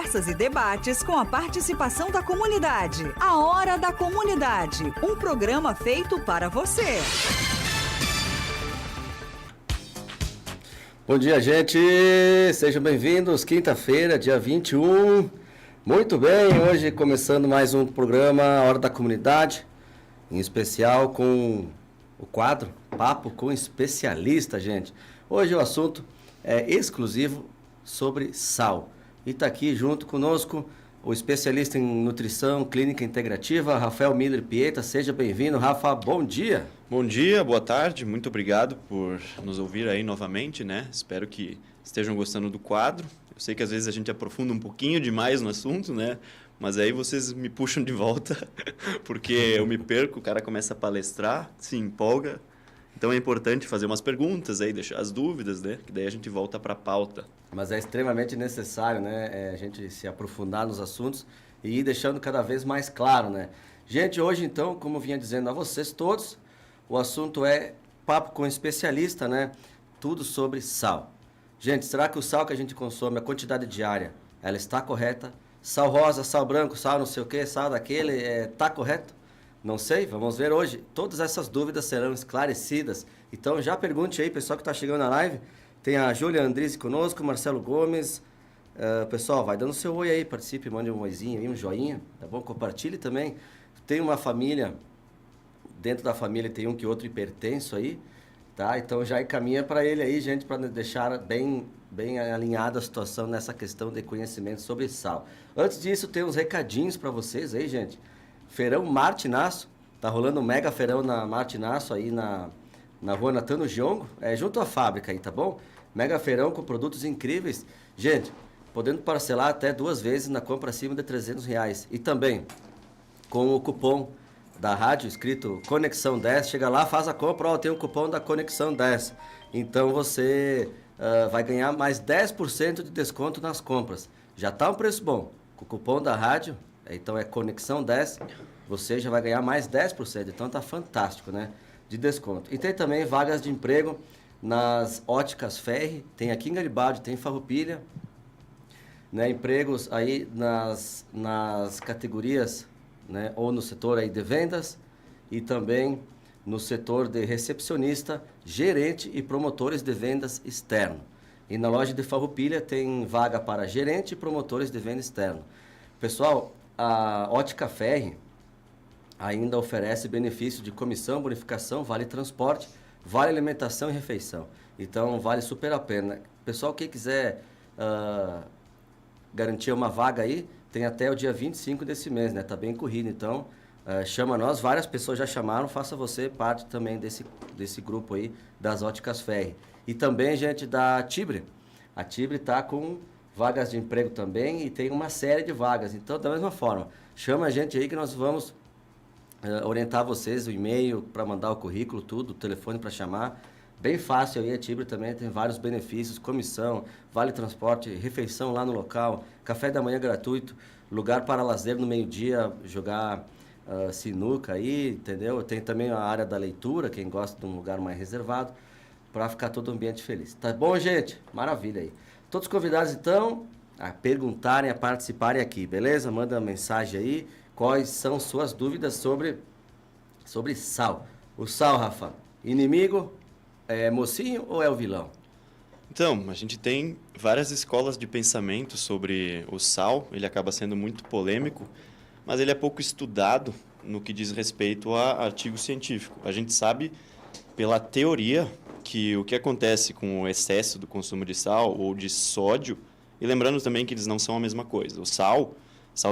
conversas e debates com a participação da comunidade. A Hora da Comunidade, um programa feito para você. Bom dia, gente! Sejam bem-vindos, quinta-feira, dia 21. Muito bem, hoje começando mais um programa Hora da Comunidade, em especial com o quadro Papo com Especialista, gente. Hoje o assunto é exclusivo sobre sal. E está aqui junto conosco o especialista em nutrição clínica integrativa, Rafael Miller Pieta. Seja bem-vindo, Rafa, bom dia! Bom dia, boa tarde, muito obrigado por nos ouvir aí novamente, né? Espero que estejam gostando do quadro. Eu sei que às vezes a gente aprofunda um pouquinho demais no assunto, né? Mas aí vocês me puxam de volta, porque eu me perco, o cara começa a palestrar, se empolga. Então é importante fazer umas perguntas aí, deixar as dúvidas, né? Que daí a gente volta para a pauta. Mas é extremamente necessário, né? A gente se aprofundar nos assuntos e ir deixando cada vez mais claro, né? Gente, hoje então, como eu vinha dizendo a vocês todos, o assunto é papo com especialista, né? Tudo sobre sal. Gente, será que o sal que a gente consome, a quantidade diária, ela está correta? Sal rosa, sal branco, sal não sei o que, sal daquele, está correto? Não sei, vamos ver hoje. Todas essas dúvidas serão esclarecidas. Então já pergunte aí, pessoal que está chegando na live. Tem a Júlia Andrisi conosco, Marcelo Gomes. Pessoal, vai dando seu oi aí, participe, mande um oizinho aí, um joinha, tá bom? Compartilhe também. Tem uma família, dentro da família tem um que outro hipertenso aí, tá? Então já encaminha para ele aí, gente, para deixar bem alinhada a situação nessa questão de conhecimento sobre sal. Antes disso, tem uns recadinhos para vocês aí, gente. Feirão Martinaço, tá rolando um mega feirão na Martinaço aí na rua Natano Giongo, junto à fábrica aí, tá bom? Mega feirão com produtos incríveis. Gente, podendo parcelar até 2 vezes na compra acima de R$300. E também com o cupom da rádio escrito Conexão 10, chega lá, faz a compra, ó, tem um cupom da Conexão 10. Então você vai ganhar mais 10% de desconto nas compras. Já tá um preço bom. Com o cupom da rádio, então é Conexão 10, você já vai ganhar mais 10%. Então tá fantástico, né? De desconto. E tem também vagas de emprego nas óticas Ferri, tem aqui em Garibaldi, tem em Farroupilha, né? Empregos aí nas categorias, né? Ou no setor aí de vendas e também no setor de recepcionista, gerente e promotores de vendas externo. E na loja de Farroupilha tem vaga para gerente e promotores de venda externo. Pessoal, a Ótica Ferri ainda oferece benefício de comissão, bonificação, vale transporte, vale alimentação e refeição. Então, vale super a pena. Pessoal, quem quiser garantir uma vaga aí, tem até o dia 25 desse mês, né? Tá bem corrido, então chama nós. Várias pessoas já chamaram, faça você parte também desse grupo aí das Óticas Ferri. E também, gente, da Tibre. A Tibre tá com vagas de emprego também e tem uma série de vagas. Então, da mesma forma, chama a gente aí que nós vamos orientar vocês, o e-mail para mandar o currículo, tudo, o telefone para chamar. Bem fácil aí, a Tibre também tem vários benefícios, comissão, vale transporte, refeição lá no local, café da manhã gratuito, lugar para lazer no meio-dia, jogar sinuca aí, entendeu? Tem também a área da leitura, quem gosta de um lugar mais reservado, para ficar todo o ambiente feliz. Tá bom, gente? Maravilha aí. Todos os convidados, então, a perguntarem, a participarem aqui, beleza? Manda uma mensagem aí, quais são suas dúvidas sobre sal. O sal, Rafa, inimigo, é mocinho ou é o vilão? Então, a gente tem várias escolas de pensamento sobre o sal, ele acaba sendo muito polêmico, mas ele é pouco estudado no que diz respeito a artigo científico. A gente sabe, pela teoria, que o que acontece com o excesso do consumo de sal ou de sódio, e lembrando também que eles não são a mesma coisa. O sal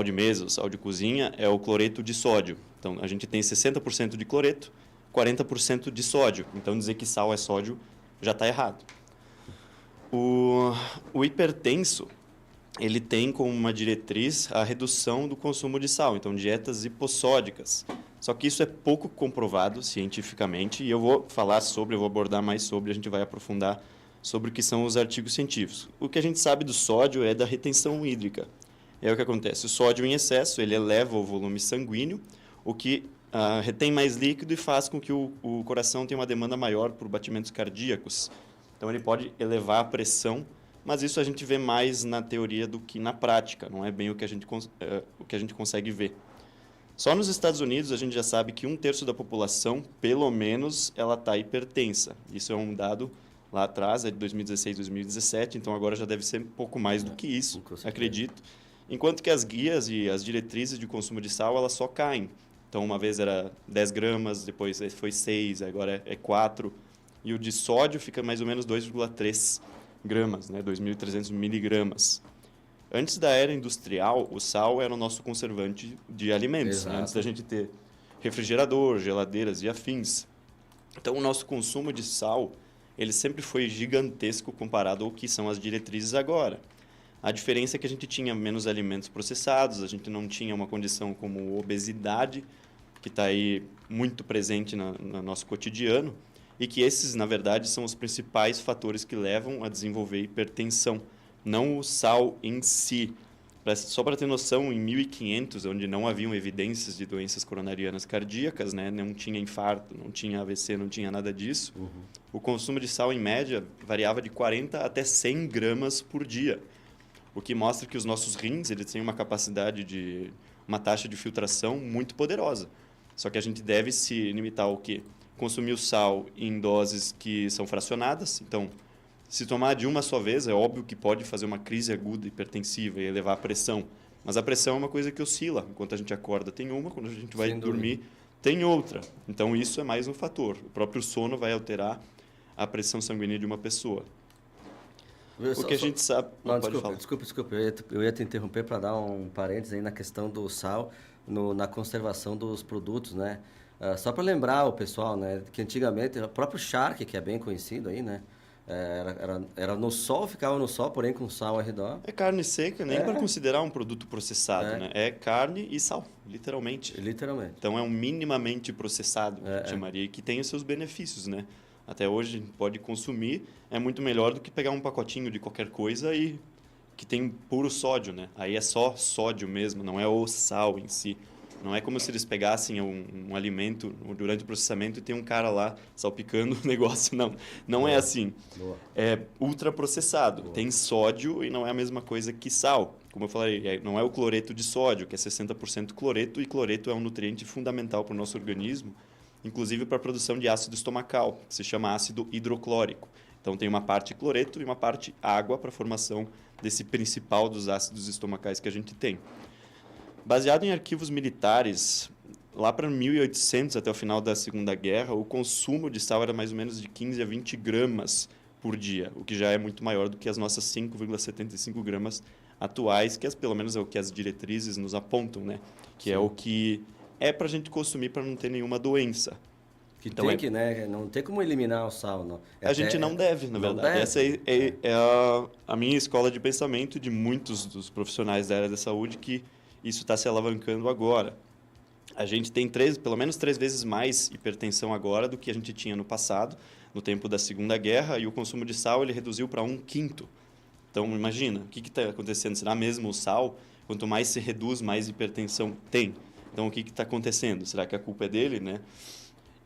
de mesa, o sal de cozinha, é o cloreto de sódio. Então, a gente tem 60% de cloreto, 40% de sódio. Então, dizer que sal é sódio já está errado. O hipertenso, ele tem como uma diretriz a redução do consumo de sal. Então, dietas hipossódicas. Só que isso é pouco comprovado cientificamente e eu vou abordar mais sobre, a gente vai aprofundar sobre o que são os artigos científicos. O que a gente sabe do sódio é da retenção hídrica. É o que acontece. O sódio em excesso, ele eleva o volume sanguíneo, o que retém mais líquido e faz com que o coração tenha uma demanda maior por batimentos cardíacos. Então, ele pode elevar a pressão mas isso a gente vê mais na teoria do que na prática, não é bem o que a gente consegue ver. Só nos Estados Unidos a gente já sabe que 1/3 da população, pelo menos, ela está hipertensa. Isso é um dado lá atrás, é de 2016, 2017, então agora já deve ser um pouco mais do que isso, acredito. Enquanto que as guias e as diretrizes de consumo de sal, elas só caem. Então, uma vez era 10 gramas, depois foi 6, agora é 4. E o de sódio fica mais ou menos 2,3 gramas, né? 2.300 miligramas. Antes da era industrial, o sal era o nosso conservante de alimentos, né? Antes da gente ter refrigerador, geladeiras e afins. Então, o nosso consumo de sal, ele sempre foi gigantesco comparado ao que são as diretrizes agora. A diferença é que a gente tinha menos alimentos processados, a gente não tinha uma condição como obesidade, que está aí muito presente no nosso cotidiano, e que esses, na verdade, são os principais fatores que levam a desenvolver hipertensão, não o sal em si. Só para ter noção, em 1500, onde não haviam evidências de doenças coronarianas cardíacas, né, não tinha infarto, não tinha AVC, não tinha nada disso, o consumo de sal, em média, variava de 40 até 100 gramas por dia, o que mostra que os nossos rins eles têm uma capacidade uma taxa de filtração muito poderosa. Só que a gente deve se limitar ao quê? Consumir o sal em doses que são fracionadas. Então, se tomar de uma só vez, é óbvio que pode fazer uma crise aguda hipertensiva e elevar a pressão. Mas a pressão é uma coisa que oscila. Enquanto a gente acorda tem uma, quando a gente vai dormir tem outra. Então, isso é mais um fator. O próprio sono vai alterar a pressão sanguínea de uma pessoa. O que a gente sabe... Não, desculpa. Eu ia te interromper para dar um parênteses aí na questão do sal, na conservação dos produtos, né? Só para lembrar o pessoal, né, que antigamente o próprio charque, que é bem conhecido aí, né, era no sol, ficava no sol, porém com sal ao redor. É carne seca, nem para considerar um produto processado, né? É carne e sal, literalmente. Literalmente. Então é um minimamente processado, chamaria, e que tem os seus benefícios, né? Até hoje a gente pode consumir, é muito melhor do que pegar um pacotinho de qualquer coisa e que tem puro sódio, né? Aí é só sódio mesmo, não é o sal em si. Não é como se eles pegassem um alimento durante o processamento e tem um cara lá salpicando o negócio. Não é assim. É ultraprocessado. Tem sódio e não é a mesma coisa que sal. Como eu falei, não é o cloreto de sódio, que é 60% cloreto, e cloreto é um nutriente fundamental para o nosso organismo, inclusive para a produção de ácido estomacal, que se chama ácido hidroclórico. Então tem uma parte cloreto e uma parte água para a formação desse principal dos ácidos estomacais que a gente tem. Baseado em arquivos militares, lá para 1800, até o final da Segunda Guerra, o consumo de sal era mais ou menos de 15 a 20 gramas por dia, o que já é muito maior do que as nossas 5,75 gramas atuais, que pelo menos é o que as diretrizes nos apontam, né? Que é o que é para a gente consumir para não ter nenhuma doença. Então, né? Não tem como eliminar o sal, não. A gente não deve, na verdade. Essa é a minha escola de pensamento de muitos dos profissionais da área da saúde, que isso está se alavancando agora. A gente tem pelo menos 3 vezes mais hipertensão agora do que a gente tinha no passado, no tempo da Segunda Guerra, e o consumo de sal ele reduziu para 1/5. Então, imagina, o que está acontecendo? Será mesmo o sal? Quanto mais se reduz, mais hipertensão tem. Então, o que está acontecendo? Será que a culpa é dele, né?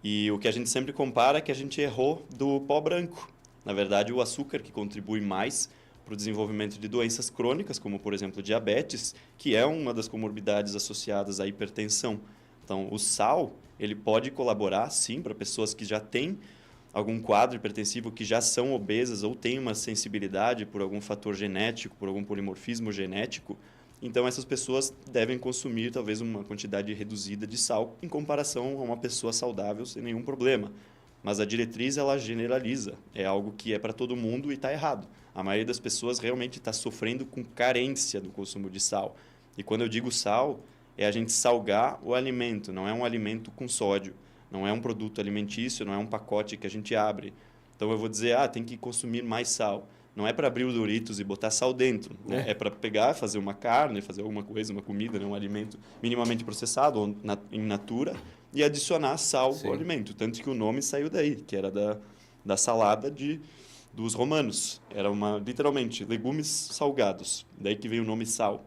E o que a gente sempre compara é que a gente errou do pó branco. Na verdade, o açúcar que contribui mais para o desenvolvimento de doenças crônicas, como, por exemplo, diabetes, que é uma das comorbidades associadas à hipertensão. Então, o sal, ele pode colaborar, sim, para pessoas que já têm algum quadro hipertensivo, que já são obesas ou têm uma sensibilidade por algum fator genético, por algum polimorfismo genético. Então, essas pessoas devem consumir, talvez, uma quantidade reduzida de sal em comparação a uma pessoa saudável sem nenhum problema. Mas a diretriz, ela generaliza. É algo que é para todo mundo e está errado. A maioria das pessoas realmente está sofrendo com carência do consumo de sal. E quando eu digo sal, é a gente salgar o alimento. Não é um alimento com sódio. Não é um produto alimentício, não é um pacote que a gente abre. Então, eu vou dizer, tem que consumir mais sal. Não é para abrir o Doritos e botar sal dentro. Né? É para pegar, fazer uma carne, fazer alguma coisa, uma comida, né? Um alimento minimamente processado ou in natura, e adicionar sal ao alimento. Tanto que o nome saiu daí, que era da salada dos romanos. Era literalmente, legumes salgados. Daí que veio o nome sal.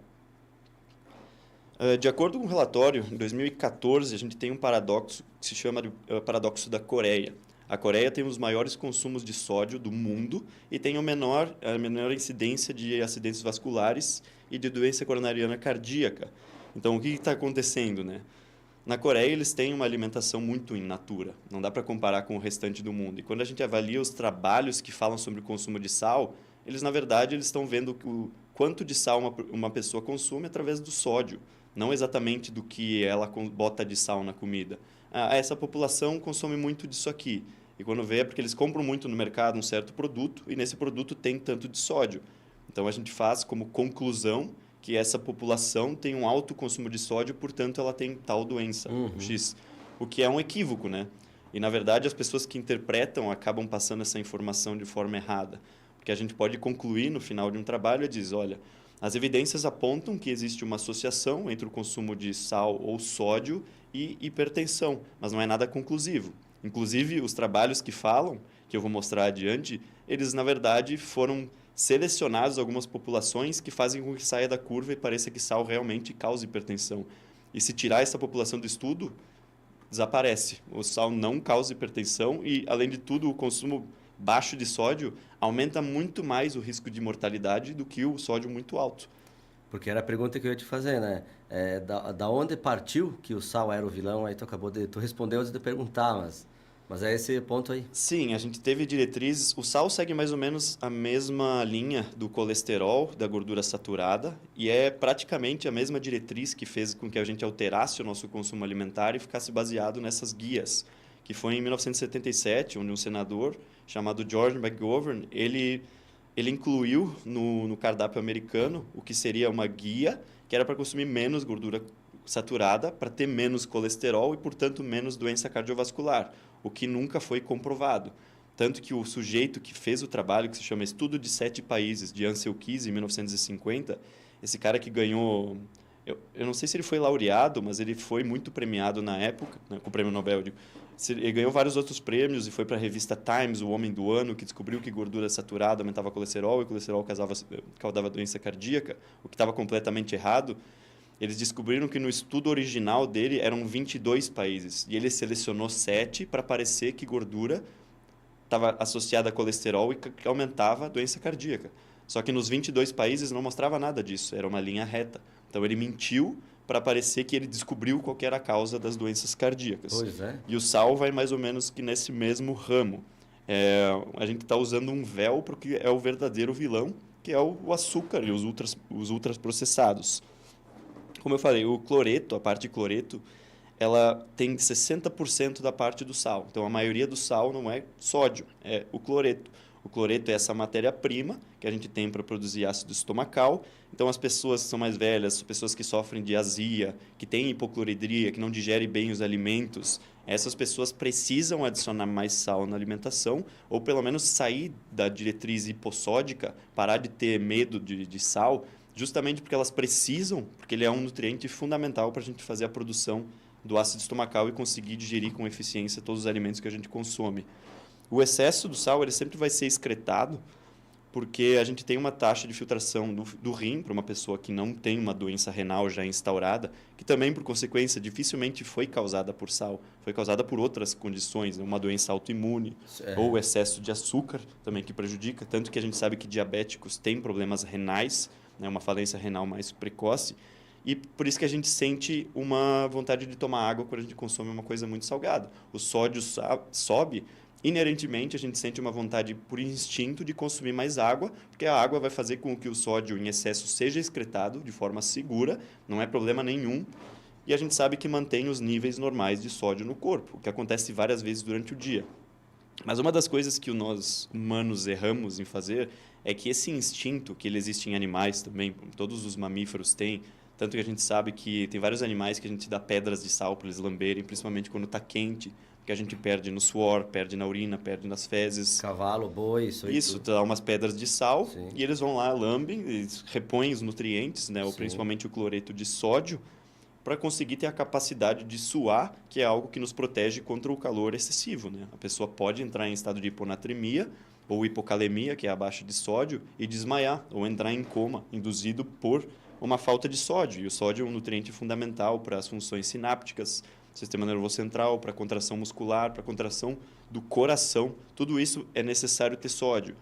De acordo com um relatório, em 2014, a gente tem um paradoxo que se chama de paradoxo da Coreia. A Coreia tem os maiores consumos de sódio do mundo e tem a menor incidência de acidentes vasculares e de doença coronariana cardíaca. Então, o que está acontecendo, né? Na Coreia, eles têm uma alimentação muito in natura. Não dá para comparar com o restante do mundo. E quando a gente avalia os trabalhos que falam sobre o consumo de sal, eles, na verdade, eles estão vendo o quanto de sal uma pessoa consome através do sódio, não exatamente do que ela bota de sal na comida. Essa população consome muito disso aqui. E quando vê é porque eles compram muito no mercado um certo produto e nesse produto tem tanto de sódio. Então, a gente faz como conclusão que essa população tem um alto consumo de sódio, portanto, ela tem tal doença, o X. O que é um equívoco, né? E, na verdade, as pessoas que interpretam acabam passando essa informação de forma errada. Porque a gente pode concluir no final de um trabalho e diz, olha, as evidências apontam que existe uma associação entre o consumo de sal ou sódio e hipertensão, mas não é nada conclusivo. Inclusive, os trabalhos que falam, que eu vou mostrar adiante, eles, na verdade, foram selecionados algumas populações que fazem com que saia da curva e pareça que sal realmente causa hipertensão. E se tirar essa população do estudo, desaparece. O sal não causa hipertensão e, além de tudo, o consumo baixo de sódio aumenta muito mais o risco de mortalidade do que o sódio muito alto. Porque era a pergunta que eu ia te fazer, né? Da onde partiu que o sal era o vilão? Aí tu respondeu antes de perguntar, mas é esse ponto aí. Sim, a gente teve diretrizes. O sal segue mais ou menos a mesma linha do colesterol, da gordura saturada, e é praticamente a mesma diretriz que fez com que a gente alterasse o nosso consumo alimentar e ficasse baseado nessas guias, que foi em 1977, onde um senador chamado George McGovern, ele incluiu no cardápio americano o que seria uma guia que era para consumir menos gordura saturada, para ter menos colesterol e, portanto, menos doença cardiovascular, o que nunca foi comprovado. Tanto que o sujeito que fez o trabalho, que se chama Estudo de 7 Países, de Ansel Keys, em 1950, esse cara que ganhou... Eu não sei se ele foi laureado, mas ele foi muito premiado na época, né, com o Prêmio Nobel. Ele ganhou vários outros prêmios e foi para a revista Times, o Homem do Ano, que descobriu que gordura saturada aumentava colesterol e colesterol causava doença cardíaca, o que estava completamente errado. Eles descobriram que no estudo original dele eram 22 países e ele selecionou 7 para parecer que gordura estava associada a colesterol e que aumentava a doença cardíaca. Só que nos 22 países não mostrava nada disso, era uma linha reta. Então ele mentiu para parecer que ele descobriu qual que era a causa das doenças cardíacas. Pois é. E o sal vai mais ou menos que nesse mesmo ramo. A gente está usando um véu porque é o verdadeiro vilão, que é o açúcar e os ultraprocessados. Como eu falei, o cloreto, a parte de cloreto, ela tem 60% da parte do sal. Então, a maioria do sal não é sódio, é o cloreto. O cloreto é essa matéria-prima que a gente tem para produzir ácido estomacal. Então, as pessoas que são mais velhas, pessoas que sofrem de azia, que têm hipocloridria, que não digerem bem os alimentos, essas pessoas precisam adicionar mais sal na alimentação ou, pelo menos, sair da diretriz hipossódica, parar de ter medo de sal, justamente porque elas precisam, porque ele é um nutriente fundamental para a gente fazer a produção do ácido estomacal e conseguir digerir com eficiência todos os alimentos que a gente consome. O excesso do sal ele sempre vai ser excretado, porque a gente tem uma taxa de filtração do rim para uma pessoa que não tem uma doença renal já instaurada, que também, por consequência, dificilmente foi causada por sal, foi causada por outras condições, uma doença autoimune ou excesso de açúcar também que prejudica, tanto que a gente sabe que diabéticos têm problemas renais, né, uma falência renal mais precoce, e por isso que a gente sente uma vontade de tomar água quando a gente consome uma coisa muito salgada. O sódio sobe, inerentemente a gente sente uma vontade por instinto de consumir mais água, porque a água vai fazer com que o sódio em excesso seja excretado de forma segura, não é problema nenhum, e a gente sabe que mantém os níveis normais de sódio no corpo, o que acontece várias vezes durante o dia. Mas uma das coisas que nós humanos erramos em fazer é que esse instinto, que ele existe em animais também, todos os mamíferos têm, tanto que a gente sabe que tem vários animais que a gente dá pedras de sal para eles lamberem, principalmente quando está quente, porque a gente perde no suor, perde na urina, perde nas fezes. Cavalo, boi, isso dá umas pedras de sal. Sim. E eles vão lá, lambem, eles repõem os nutrientes, né, ou principalmente o cloreto de sódio, para conseguir ter a capacidade de suar, que é algo que nos protege contra o calor excessivo, né? A pessoa pode entrar em estado de hiponatremia ou hipocalemia, que é a baixa de sódio, e desmaiar, ou entrar em coma, induzido por uma falta de sódio. E o sódio é um nutriente fundamental para as funções sinápticas, sistema nervoso central, para contração muscular, para contração do coração. Tudo isso é necessário ter sódio.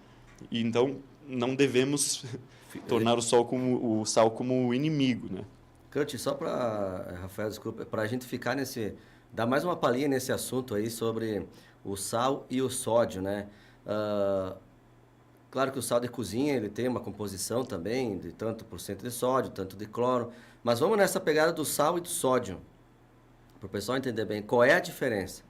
E então não devemos tornar o sal como o inimigo, né? Kurt, só para, Rafael, desculpa, para a gente ficar dar mais uma palhinha nesse assunto aí sobre o sal e o sódio, né? Claro que o sal de cozinha, ele tem uma composição também de tanto por cento de sódio, tanto de cloro, mas vamos nessa pegada do sal e do sódio, para o pessoal entender bem qual é a diferença,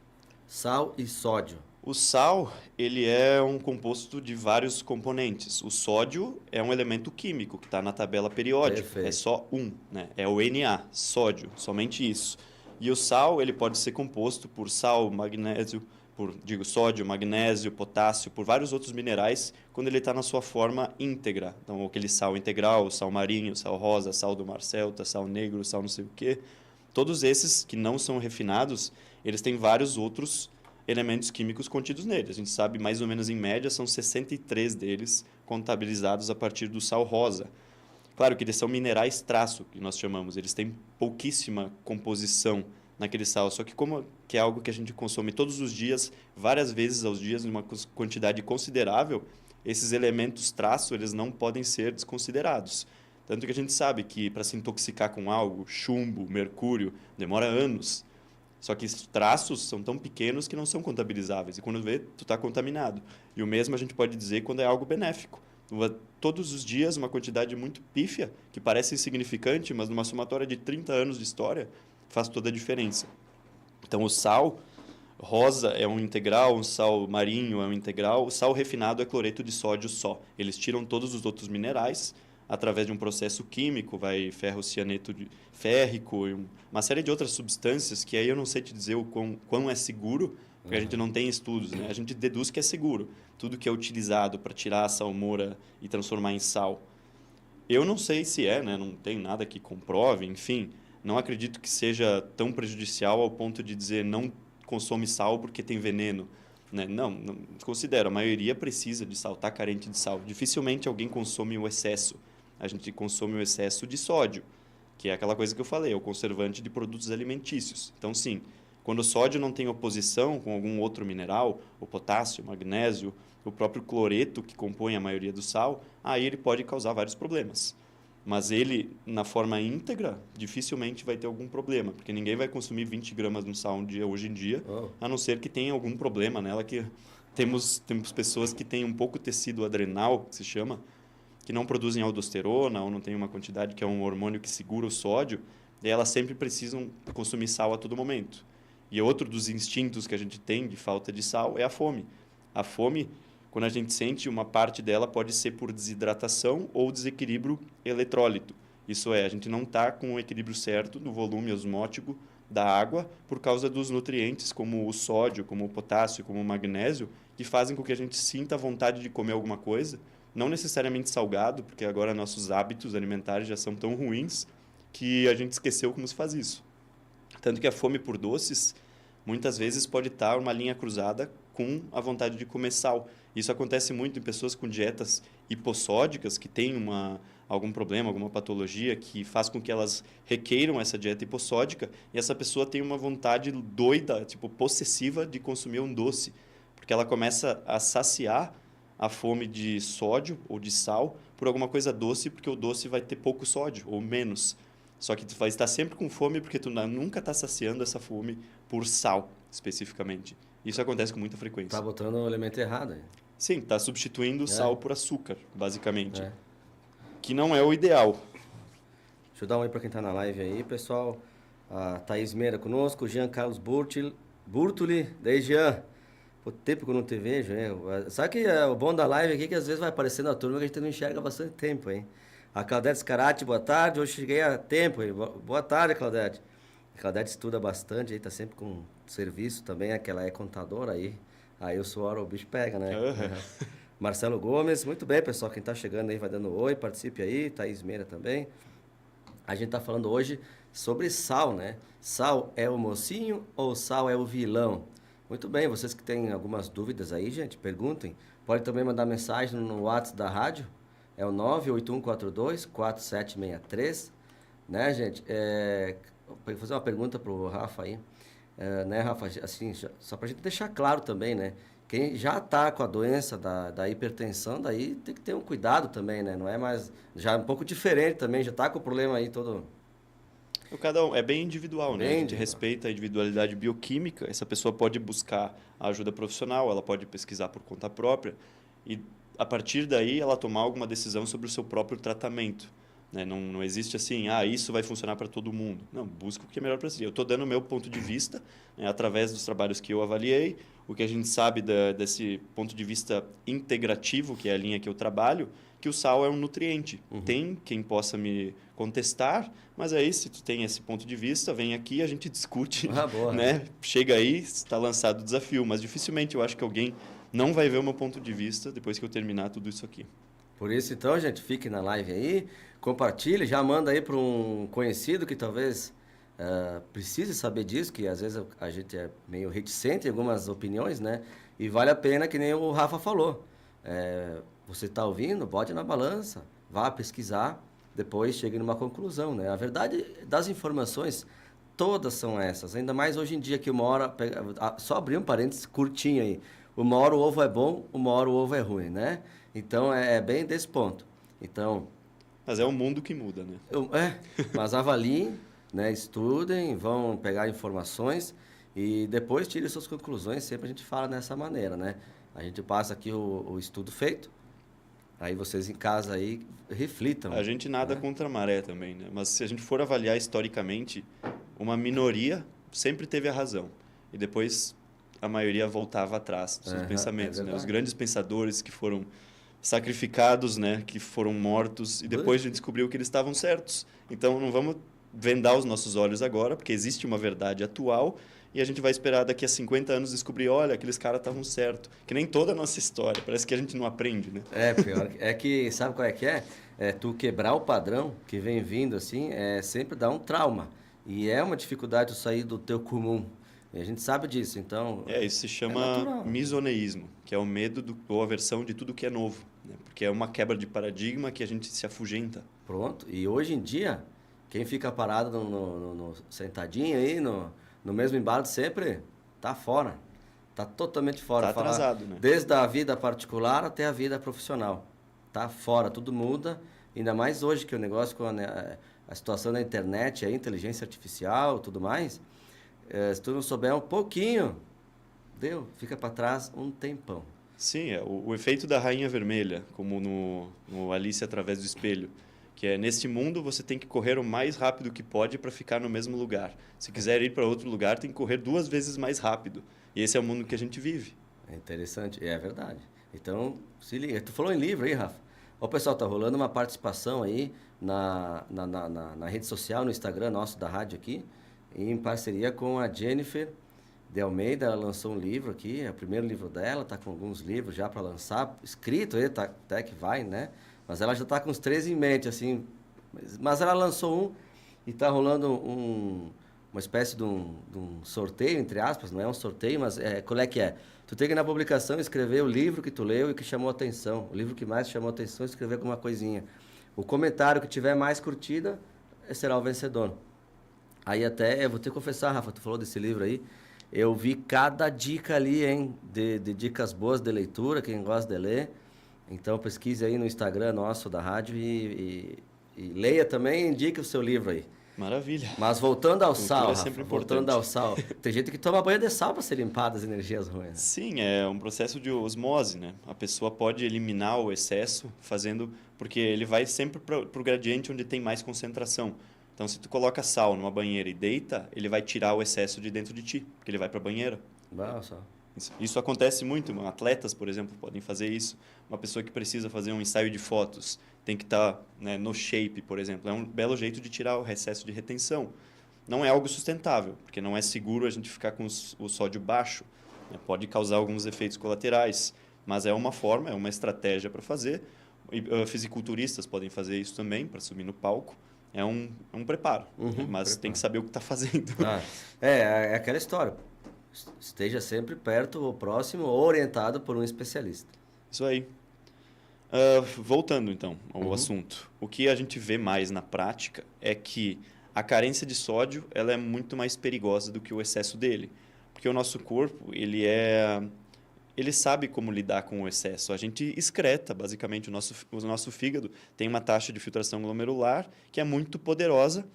sal e sódio. O sal, ele é um composto de vários componentes. O sódio é um elemento químico que está na tabela periódica. Perfeito. É só um, né? É o Na, sódio, somente isso. E o sal, ele pode ser composto por sal, magnésio, sódio, magnésio, potássio, por vários outros minerais, quando ele está na sua forma íntegra. Então, aquele sal integral, sal marinho, sal rosa, sal do mar celta, sal negro, sal não sei o quê. Todos esses que não são refinados, eles têm vários outros elementos químicos contidos neles. A gente sabe, mais ou menos em média, são 63 deles contabilizados a partir do sal rosa. Claro que eles são minerais traço, que nós chamamos. Eles têm pouquíssima composição naquele sal, só que como que é algo que a gente consome todos os dias, várias vezes aos dias, em uma quantidade considerável, esses elementos traço, eles não podem ser desconsiderados. Tanto que a gente sabe que para se intoxicar com algo, chumbo, mercúrio, demora anos. Só que esses traços são tão pequenos que não são contabilizáveis. E quando vê, tu está contaminado. E o mesmo a gente pode dizer quando é algo benéfico. Todos os dias, uma quantidade muito pífia, que parece insignificante, mas numa somatória de 30 anos de história, faz toda a diferença. Então, o sal rosa é um integral, o sal marinho é um integral, o sal refinado é cloreto de sódio só. Eles tiram todos os outros minerais através de um processo químico, vai ferrocianeto férrico e uma série de outras substâncias que aí eu não sei te dizer o quão é seguro, porque a gente não tem estudos, né? A gente deduz que é seguro. Tudo que é utilizado para tirar a salmoura e transformar em sal. Eu não sei se é, né? Não tem nada que comprove, enfim. Não acredito que seja tão prejudicial ao ponto de dizer não consome sal porque tem veneno, né? Não considero. A maioria precisa de sal, está carente de sal. Dificilmente alguém consome o excesso. A gente consome o excesso de sódio, que é aquela coisa que eu falei, é o conservante de produtos alimentícios. Então, sim, quando o sódio não tem oposição com algum outro mineral, o potássio, o magnésio, o próprio cloreto, que compõe a maioria do sal, aí ele pode causar vários problemas. Mas ele, na forma íntegra, dificilmente vai ter algum problema, porque ninguém vai consumir 20 gramas de um sal um dia, hoje em dia, a não ser que tenha algum problema nela, que temos pessoas que têm um pouco tecido adrenal, que se chama, que não produzem aldosterona ou não tem uma quantidade que é um hormônio que segura o sódio, e elas sempre precisam consumir sal a todo momento. E outro dos instintos que a gente tem de falta de sal é a fome. A fome, quando a gente sente, uma parte dela pode ser por desidratação ou desequilíbrio eletrólito. Isso é, a gente não está com o equilíbrio certo do volume osmótico da água por causa dos nutrientes como o sódio, como o potássio, como o magnésio, que fazem com que a gente sinta a vontade de comer alguma coisa, não necessariamente salgado, porque agora nossos hábitos alimentares já são tão ruins que a gente esqueceu como se faz isso. Tanto que a fome por doces, muitas vezes pode estar uma linha cruzada com a vontade de comer sal. Isso acontece muito em pessoas com dietas hipossódicas, que têm algum problema, alguma patologia, que faz com que elas requeiram essa dieta hipossódica, e essa pessoa tem uma vontade doida, tipo possessiva, de consumir um doce, porque ela começa a saciar a fome de sódio ou de sal por alguma coisa doce, porque o doce vai ter pouco sódio ou menos. Só que tu vai estar sempre com fome porque tu nunca está saciando essa fome por sal, especificamente. Isso acontece com muita frequência. Tá botando o elemento errado aí. Sim, está substituindo o sal por açúcar, basicamente. Que não é o ideal. Deixa eu dar um oi para quem está na live aí, pessoal. A Thaís Meira conosco, Jean Carlos Burtuli. Daí, Jean. Pô, tempo que eu não te vejo, hein? Sabe que o bom da live aqui é que às vezes vai aparecendo a turma que a gente não enxerga há bastante tempo, hein? A Claudete Scarati, boa tarde. Hoje cheguei a tempo, hein? Boa tarde, Claudete. A Claudete estuda bastante, aí tá sempre com serviço também, que ela é contadora aí. Aí o suor, o bicho pega, né? Uhum. Marcelo Gomes, muito bem, pessoal. Quem tá chegando aí vai dando oi, participe aí. Thaís Meira também. A gente tá falando hoje sobre sal, né? Sal é o mocinho ou sal é o vilão? Muito bem, vocês que têm algumas dúvidas aí, gente, perguntem. Pode também mandar mensagem no WhatsApp da rádio. É o 98142-4763. Né, gente? Vou fazer uma pergunta pro Rafa aí. né, Rafa, assim, só para a gente deixar claro também, né? Quem já está com a doença da hipertensão, daí tem que ter um cuidado também, né? Não é mais... Já é um pouco diferente também, já está com o problema aí todo... Cada um é bem individual, né? A Bem gente individual. respeita a individualidade bioquímica. Essa pessoa pode buscar a ajuda profissional, ela pode pesquisar por conta própria e, a partir daí, ela tomar alguma decisão sobre o seu próprio tratamento. Né? Não existe assim, isso vai funcionar para todo mundo. Não, busca o que é melhor para si. Eu estou dando o meu ponto de vista, né, através dos trabalhos que eu avaliei, o que a gente sabe desse ponto de vista integrativo, que é a linha que eu trabalho, que o sal é um nutriente. Tem quem possa me contestar, mas aí, se tu tem esse ponto de vista, vem aqui, a gente discute, Boa. né? Chega aí, está lançado o desafio, mas dificilmente eu acho que alguém não vai ver o meu ponto de vista depois que eu terminar tudo isso aqui. Por isso, então, gente, fique na live aí, compartilhe, já manda aí para um conhecido que talvez precise saber disso, que às vezes a gente é meio reticente em algumas opiniões, né? E vale a pena, que nem o Rafa falou. Você está ouvindo, bote na balança, vá pesquisar, depois chegue numa conclusão, né? A verdade das informações, todas são essas, ainda mais hoje em dia que uma hora... Só abrir um parênteses curtinho aí. Uma hora o ovo é bom, uma hora o ovo é ruim, né? Então, é bem desse ponto. Então... Mas é o mundo que muda, né? Mas avaliem, né? Estudem, vão pegar informações e depois tirem suas conclusões. Sempre a gente fala dessa maneira, né? A gente passa aqui o estudo feito, aí vocês em casa aí reflitam. A gente nada contra a maré também, né? Mas se a gente for avaliar historicamente, uma minoria sempre teve a razão. E depois a maioria voltava atrás dos seus pensamentos, né? Os grandes pensadores que foram sacrificados, né? Que foram mortos e depois a gente descobriu que eles estavam certos. Então não vamos vendar os nossos olhos agora, porque existe uma verdade atual e a gente vai esperar daqui a 50 anos descobrir, olha, aqueles caras estavam certos. Que nem toda a nossa história, parece que a gente não aprende, né? Pior. É que, sabe qual é que é? Tu quebrar o padrão que vem vindo assim, sempre dá um trauma. E é uma dificuldade tu sair do teu comum. E a gente sabe disso, então... Isso se chama misoneísmo, que é o medo ou aversão de tudo que é novo. Né? Porque é uma quebra de paradigma que a gente se afugenta. Pronto. E hoje em dia, quem fica parado sentadinho aí, no mesmo embalo de sempre, tá fora. Tá totalmente fora. Tá atrasado, né? Desde a vida particular até a vida profissional. Tá fora, tudo muda. Ainda mais hoje que o negócio com a situação da internet, a inteligência artificial e tudo mais... se tu não souber um pouquinho, fica para trás um tempão. Sim, o efeito da rainha vermelha, como no Alice através do espelho, que é neste mundo você tem que correr o mais rápido que pode para ficar no mesmo lugar. Se quiser ir para outro lugar, tem que correr 2 vezes mais rápido. E esse é o mundo que a gente vive. É interessante, é verdade. Então, se liga. Tu falou em livro aí, Rafa. Ó, pessoal, tá rolando uma participação aí na rede social, no Instagram nosso da rádio aqui, em parceria com a Jennifer de Almeida. Ela lançou um livro aqui, é o primeiro livro dela, tá com alguns livros já para lançar, escrito aí, tá, até que vai, né? Mas ela já tá com os 3 em mente, assim. Mas ela lançou um e tá rolando uma espécie de um sorteio, entre aspas, não é um sorteio, mas qual é que é? Tu tem que ir na publicação escrever o livro que tu leu e que chamou a atenção, o livro que mais chamou a atenção, escrever alguma coisinha. O comentário que tiver mais curtida será o vencedor. Aí até, eu vou te confessar, Rafa, tu falou desse livro aí, eu vi cada dica ali, hein, de dicas boas de leitura, quem gosta de ler. Então pesquise aí no Instagram nosso da rádio e leia também e indique o seu livro aí. Maravilha. Mas voltando ao Cultura sal, é sempre Rafa, importante. voltando ao sal, tem gente que toma banho de sal para ser limpada das energias ruins. Sim, é um processo de osmose, né? A pessoa pode eliminar o excesso porque ele vai sempre para o gradiente onde tem mais concentração. Então, se tu coloca sal numa banheira e deita, ele vai tirar o excesso de dentro de ti, porque ele vai para a banheira. Nossa. Isso acontece muito. Atletas, por exemplo, podem fazer isso. Uma pessoa que precisa fazer um ensaio de fotos tem que estar, né, no shape, por exemplo. É um belo jeito de tirar o excesso de retenção. Não é algo sustentável, porque não é seguro a gente ficar com o sódio baixo. Né? Pode causar alguns efeitos colaterais, mas é uma forma, é uma estratégia para fazer. Fisiculturistas podem fazer isso também, para subir no palco. É um preparo, né? Mas tem que saber o que está fazendo. É aquela história. Esteja sempre perto ou próximo ou orientado por um especialista. Isso aí. Voltando, então, ao assunto. O que a gente vê mais na prática é que A carência de sódio ela é muito mais perigosa do que o excesso dele. Porque o nosso corpo, ele sabe como lidar com o excesso. A gente excreta, basicamente, o nosso fígado tem uma taxa de filtração glomerular que é muito poderosa,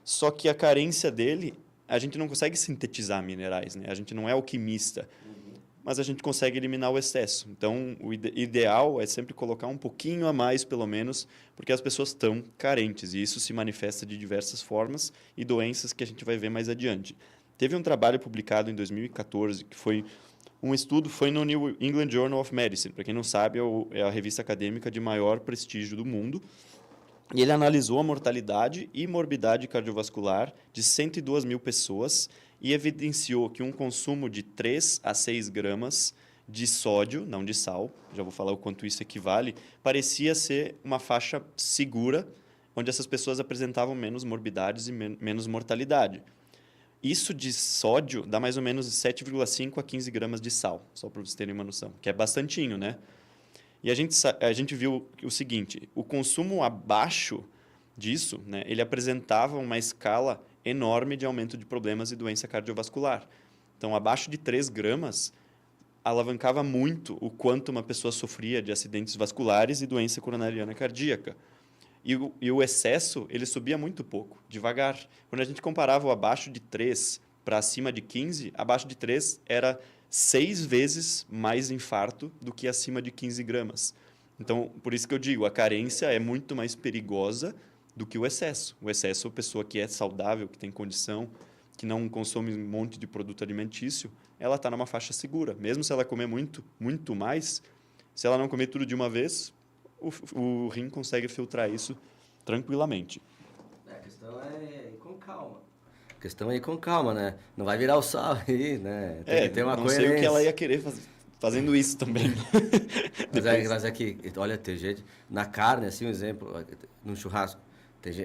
só que a carência dele, a gente não consegue sintetizar minerais, né? A gente não é alquimista, mas a gente consegue eliminar o excesso. Então, o ideal é sempre colocar um pouquinho a mais, pelo menos, porque as pessoas estão carentes, e isso se manifesta de diversas formas e doenças que a gente vai ver mais adiante. Teve um trabalho publicado em 2014, que foi um estudo, foi no New England Journal of Medicine. Para quem não sabe, é a revista acadêmica de maior prestígio do mundo. E ele analisou a mortalidade e morbidade cardiovascular de 102 mil pessoas e evidenciou que um consumo de 3 a 6 gramas de sódio, não de sal, já vou falar o quanto isso equivale, parecia ser uma faixa segura, onde essas pessoas apresentavam menos morbidades e menos mortalidade. Isso de sódio dá mais ou menos 7,5 a 15 gramas de sal, só para vocês terem uma noção, que é bastantinho, né? E a gente viu o seguinte, o consumo abaixo disso, né, ele apresentava uma escala enorme de aumento de problemas e doença cardiovascular. Então, abaixo de 3 gramas, alavancava muito o quanto uma pessoa sofria de acidentes vasculares e doença coronariana cardíaca. E o excesso, ele subia muito pouco, devagar. Quando a gente comparava o abaixo de 3 para acima de 15, abaixo de 3 era 6 vezes mais infarto do que acima de 15 gramas. Então, por isso que eu digo, a carência é muito mais perigosa do que o excesso. O excesso, a pessoa que é saudável, que tem condição, que não consome um monte de produto alimentício, ela está numa faixa segura. Mesmo se ela comer muito, muito mais, se ela não comer tudo de uma vez, o rim consegue filtrar isso tranquilamente. A questão é ir com calma. A questão é ir com calma, né? Não vai virar o sal aí, né? Tem que ter uma não coerência. sei o que ela ia querer fazendo isso também. Mas é que, olha, tem gente... Na carne, assim, um exemplo, no churrasco,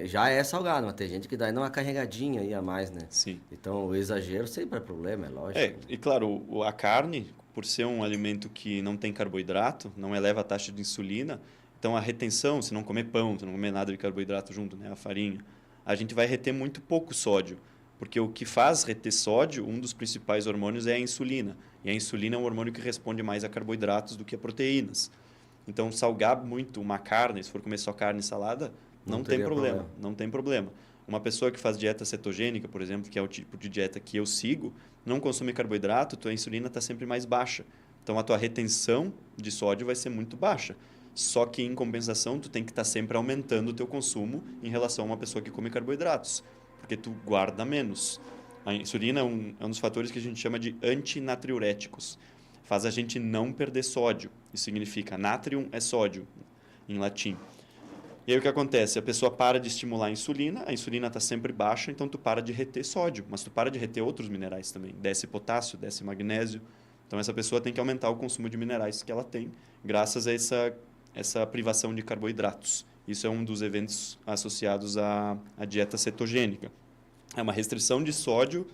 já é salgado, mas tem gente que dá ainda uma carregadinha aí a mais, né? Sim. Então, o exagero sempre é problema, é lógico. E claro, a carne, por ser um alimento que não tem carboidrato, não eleva a taxa de insulina, então a retenção, se não comer pão, se não comer nada de carboidrato junto, né, a farinha, a gente vai reter muito pouco sódio, porque o que faz reter sódio, um dos principais hormônios é a insulina, e a insulina é um hormônio que responde mais a carboidratos do que a proteínas. Então, salgar muito uma carne, se for comer só carne e salada, não tem problema, não tem problema. Uma pessoa que faz dieta cetogênica, por exemplo, que é o tipo de dieta que eu sigo, não consome carboidrato, tua insulina está sempre mais baixa. Então, a tua retenção de sódio vai ser muito baixa. Só que, em compensação, tu tem que estar sempre aumentando o teu consumo em relação a uma pessoa que come carboidratos, porque tu guarda menos. A insulina é um dos fatores que a gente chama de antinatriuréticos. Faz a gente não perder sódio. Isso significa natrium é sódio, em latim. E aí o que acontece? A pessoa para de estimular a insulina está sempre baixa, então tu para de reter sódio, mas tu para de reter outros minerais também. Desce potássio, desce magnésio. Então essa pessoa tem que aumentar o consumo de minerais que ela tem, graças a essa privação de carboidratos. Isso é um dos eventos associados à dieta cetogênica. É uma restrição de sódio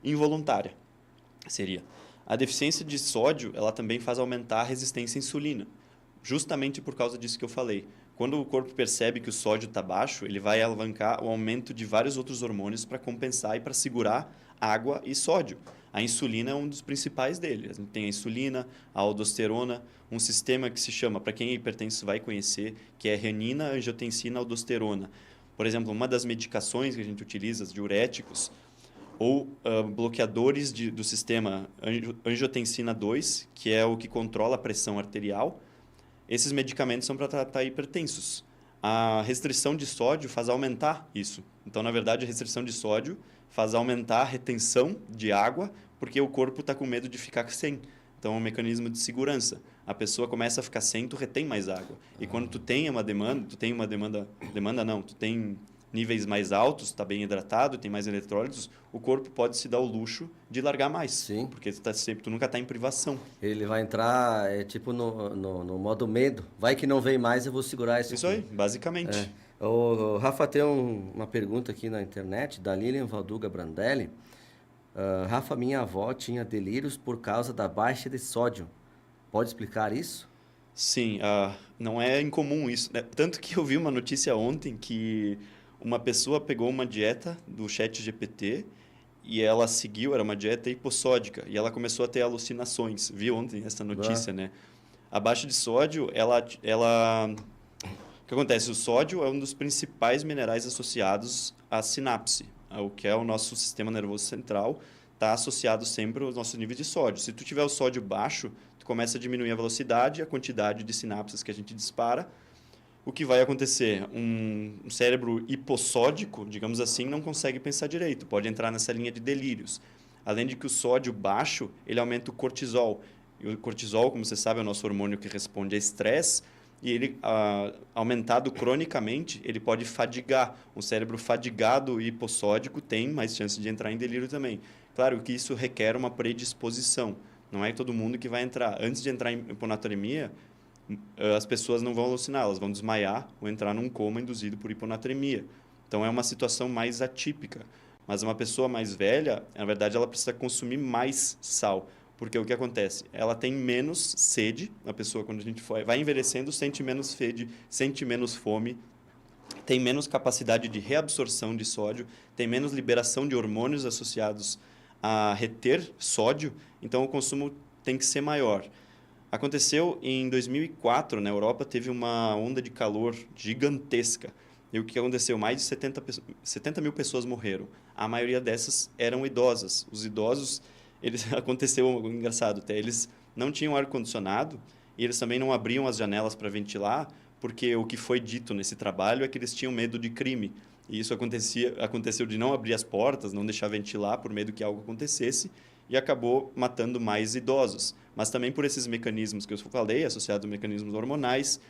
involuntária, seria. A deficiência de sódio, ela também faz aumentar a resistência à insulina, justamente por causa disso que eu falei. Quando o corpo percebe que o sódio está baixo, ele vai alavancar o aumento de vários outros hormônios para compensar e para segurar água e sódio. A insulina é um dos principais deles. A gente tem a insulina, a aldosterona, um sistema que se chama, para quem é hipertenso vai conhecer, que é renina, angiotensina, aldosterona. Por exemplo, uma das medicações que a gente utiliza, os diuréticos, ou bloqueadores do sistema angiotensina 2, que é o que controla a pressão arterial. Esses medicamentos são para tratar hipertensos. A restrição de sódio faz aumentar isso. Então, na verdade, a restrição de sódio faz aumentar a retenção de água, porque o corpo está com medo de ficar sem. Então, é um mecanismo de segurança. A pessoa começa a ficar sem, tu retém mais água. E quando tu tem uma demanda, tu tem níveis mais altos, está bem hidratado, tem mais eletrólitos, o corpo pode se dar o luxo de largar mais. Sim. Porque tu nunca está em privação. Ele vai entrar, tipo, no modo medo. Vai que não vem mais, eu vou segurar isso. Isso aí, basicamente. O Rafa, tem uma pergunta aqui na internet, da Lilian Valduga Brandelli. Rafa, minha avó tinha delírios por causa da baixa de sódio. Pode explicar isso? Sim, não é incomum isso, né? Tanto que eu vi uma notícia ontem que uma pessoa pegou uma dieta do ChatGPT e ela seguiu, era uma dieta hipossódica, e ela começou a ter alucinações. Viu ontem essa notícia, né? Abaixo de sódio, o que acontece? O sódio é um dos principais minerais associados à sinapse, o que é o nosso sistema nervoso central, está associado sempre aos nossos níveis de sódio. Se tu tiver o sódio baixo, tu começa a diminuir a velocidade e a quantidade de sinapses que a gente dispara. O que vai acontecer? Um cérebro hipossódico, digamos assim, não consegue pensar direito, pode entrar nessa linha de delírios. Além de que o sódio baixo, ele aumenta o cortisol. E o cortisol, como você sabe, é o nosso hormônio que responde a estresse, e ele, aumentado cronicamente, ele pode fadigar. Um cérebro fadigado e hipossódico tem mais chance de entrar em delírio também. Claro que isso requer uma predisposição. Não é todo mundo que vai entrar. Antes de entrar em hiponatremia, as pessoas não vão alucinar, elas vão desmaiar ou entrar num coma induzido por hiponatremia. Então, é uma situação mais atípica. Mas uma pessoa mais velha, na verdade, ela precisa consumir mais sal. Porque o que acontece? Ela tem menos sede, a pessoa, quando a gente vai envelhecendo, sente menos sede, sente menos fome, tem menos capacidade de reabsorção de sódio, tem menos liberação de hormônios associados a reter sódio, então o consumo tem que ser maior. Aconteceu em 2004, na Europa, teve uma onda de calor gigantesca. E o que aconteceu? Mais de 70 mil pessoas morreram. A maioria dessas eram idosas. Os idosos, aconteceu algo engraçado até, eles não tinham ar-condicionado e eles também não abriam as janelas para ventilar, porque o que foi dito nesse trabalho é que eles tinham medo de crime. E isso aconteceu de não abrir as portas, não deixar ventilar por medo que algo acontecesse, e acabou matando mais idosos. Mas também por esses mecanismos que eu falei, associados a mecanismos hormonais,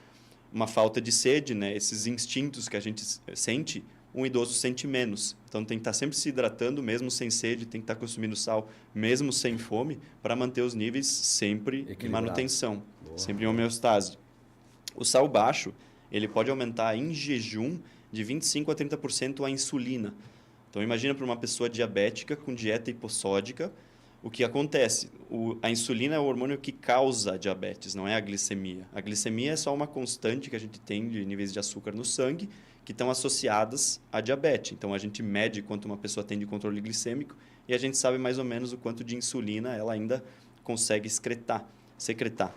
uma falta de sede, né? Esses instintos que a gente sente, um idoso sente menos. Então, tem que estar sempre se hidratando, mesmo sem sede, tem que estar consumindo sal, mesmo sem fome, para manter os níveis sempre em manutenção, sempre em homeostase. O sal baixo, ele pode aumentar em jejum de 25% a 30% a insulina. Então, imagina para uma pessoa diabética com dieta hipossódica, o que acontece? A insulina é o hormônio que causa diabetes, não é a glicemia. A glicemia é só uma constante que a gente tem de níveis de açúcar no sangue que estão associadas à diabetes. Então, a gente mede quanto uma pessoa tem de controle glicêmico e a gente sabe mais ou menos o quanto de insulina ela ainda consegue secretar.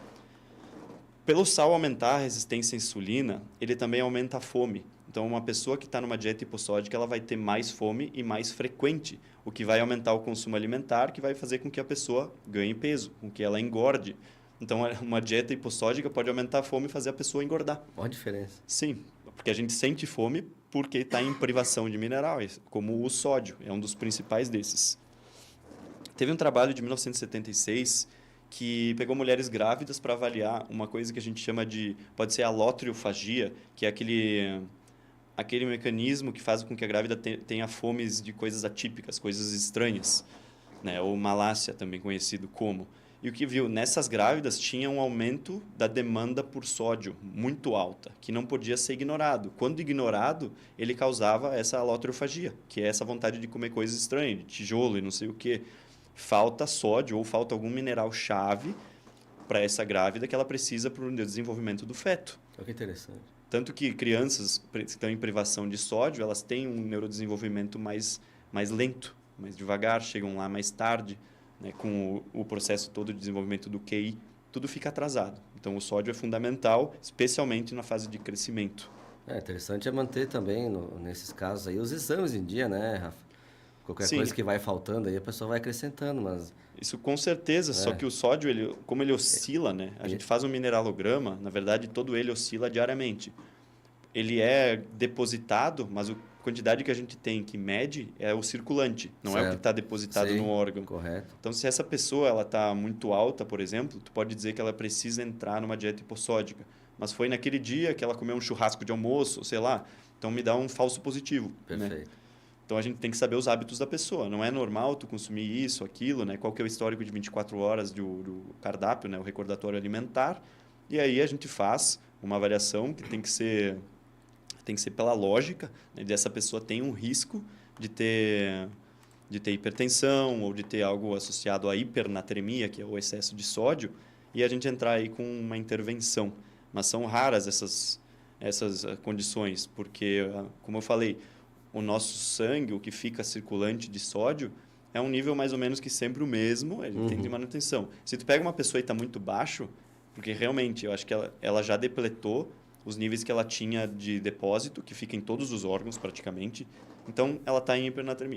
Pelo sal aumentar a resistência à insulina, ele também aumenta a fome. Então, uma pessoa que está numa dieta hipossódica, ela vai ter mais fome e mais frequente, o que vai aumentar o consumo alimentar, que vai fazer com que a pessoa ganhe peso, com que ela engorde. Então, uma dieta hipossódica pode aumentar a fome e fazer a pessoa engordar. Olha a diferença. Sim, porque a gente sente fome porque está em privação de minerais, como o sódio, é um dos principais desses. Teve um trabalho de 1976 que pegou mulheres grávidas para avaliar uma coisa que a gente chama de, pode ser alotriofagia, que é aquele mecanismo que faz com que a grávida tenha fomes de coisas atípicas, coisas estranhas, né? Ou malácia, também conhecido como. E o que viu? Nessas grávidas tinha um aumento da demanda por sódio muito alta, que não podia ser ignorado. Quando ignorado, ele causava essa alotriofagia, que é essa vontade de comer coisas estranhas, de tijolo e não sei o quê. Falta sódio ou falta algum mineral-chave para essa grávida que ela precisa para o desenvolvimento do feto. Olha que interessante. Tanto que crianças que estão em privação de sódio, elas têm um neurodesenvolvimento mais lento, mais devagar, chegam lá mais tarde, né, com o processo todo de desenvolvimento do QI, tudo fica atrasado. Então, o sódio é fundamental, especialmente na fase de crescimento. Interessante é manter também, nesses casos aí, os exames em dia, né, Rafa? Qualquer coisa que vai faltando aí, a pessoa vai acrescentando, mas... Isso com certeza, só que o sódio, como ele oscila, né? A gente faz um mineralograma, na verdade, todo ele oscila diariamente. Ele é depositado, mas a quantidade que a gente tem que mede é o circulante, não é o que está depositado no órgão. Correto. Então, se essa pessoa está muito alta, por exemplo, tu pode dizer que ela precisa entrar numa dieta hipossódica. Mas foi naquele dia que ela comeu um churrasco de almoço, sei lá. Então, me dá um falso positivo. Perfeito. Né? Então, a gente tem que saber os hábitos da pessoa. Não é normal tu consumir isso, aquilo, né? Qual que é o histórico de 24 horas do cardápio, né? O recordatório alimentar. E aí a gente faz uma avaliação que tem que ser pela lógica, né? Dessa pessoa tem um risco de ter hipertensão ou de ter algo associado à hipernatremia, que é o excesso de sódio, e a gente entrar aí com uma intervenção. Mas são raras essas condições, porque, como eu falei, o nosso sangue, o que fica circulante de sódio, é um nível mais ou menos que sempre o mesmo, ele tem de manutenção. Se tu pega uma pessoa e está muito baixo, porque realmente eu acho que ela já depletou os níveis que ela tinha de depósito, que fica em todos os órgãos praticamente, então ela está em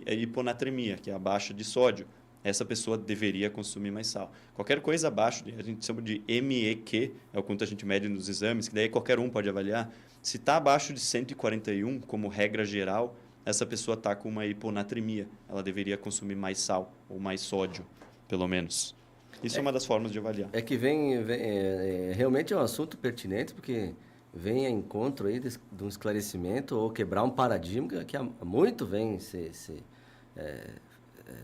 hiponatremia, que é a baixa de sódio. Essa pessoa deveria consumir mais sal. Qualquer coisa abaixo, a gente chama de MEQ, é o quanto a gente mede nos exames, que daí qualquer um pode avaliar. Se está abaixo de 141, como regra geral, essa pessoa está com uma hiponatremia. Ela deveria consumir mais sal, ou mais sódio, pelo menos. Isso é uma das formas de avaliar. É que realmente é um assunto pertinente, porque vem a encontro aí de um esclarecimento ou quebrar um paradigma que há muito vem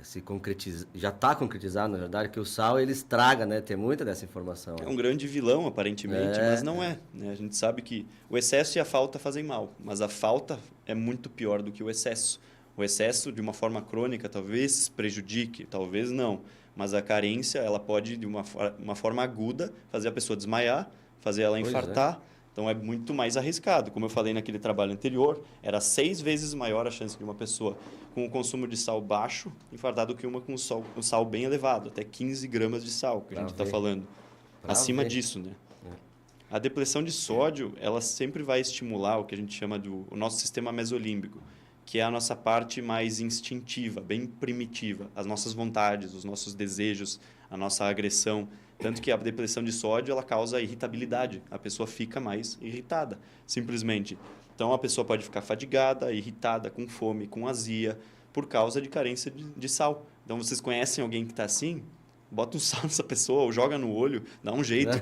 se concretizar, já está concretizado, na verdade, que o sal ele estraga, né? Tem muita dessa informação. É um grande vilão, aparentemente, mas não é, né? A gente sabe que o excesso e a falta fazem mal, mas a falta é muito pior do que o excesso. O excesso, de uma forma crônica, talvez prejudique, talvez não. Mas a carência, ela pode, de uma forma aguda, fazer a pessoa desmaiar, fazer ela infartar. Então, é muito mais arriscado. Como eu falei naquele trabalho anterior, era 6 vezes maior a chance de uma pessoa com o consumo de sal baixo infartar do que uma com sal bem elevado, até 15 gramas de sal, que a gente está falando. Acima disso, né? A depressão de sódio, ela sempre vai estimular o que a gente chama o nosso sistema mesolímbico, que é a nossa parte mais instintiva, bem primitiva, as nossas vontades, os nossos desejos, a nossa agressão. Tanto que a depressão de sódio ela causa irritabilidade. A pessoa fica mais irritada, simplesmente. Então, a pessoa pode ficar fadigada, irritada, com fome, com azia, por causa de carência de sal. Então, vocês conhecem alguém que está assim? Bota um sal nessa pessoa, ou joga no olho, dá um jeito,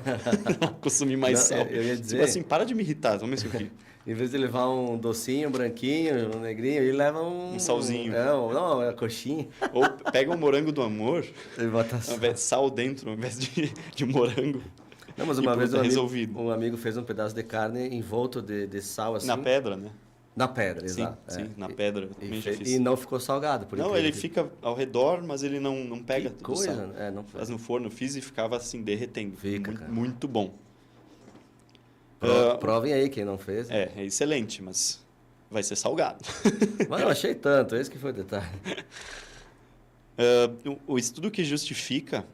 consumir mais sal. Eu ia dizer... Tipo assim, para de me irritar, toma isso aqui. Em vez de levar um docinho, um branquinho, um negrinho, ele leva um salzinho. Não, é coxinha. Ou pega um morango do amor, Ele bota sal dentro, ao invés de morango. Não, mas uma vez um amigo fez um pedaço de carne envolto de sal assim. Na pedra, né? Na pedra, exato. Sim, na pedra. E não ficou salgado, por não, ele fica ao redor, mas ele não pega que coisa, sal. não Mas no forno fiz e ficava assim, derretendo. Fica, muito bom. Provem aí quem não fez. É excelente, mas vai ser salgado. Mas não achei tanto, esse que foi o detalhe. O estudo que justifica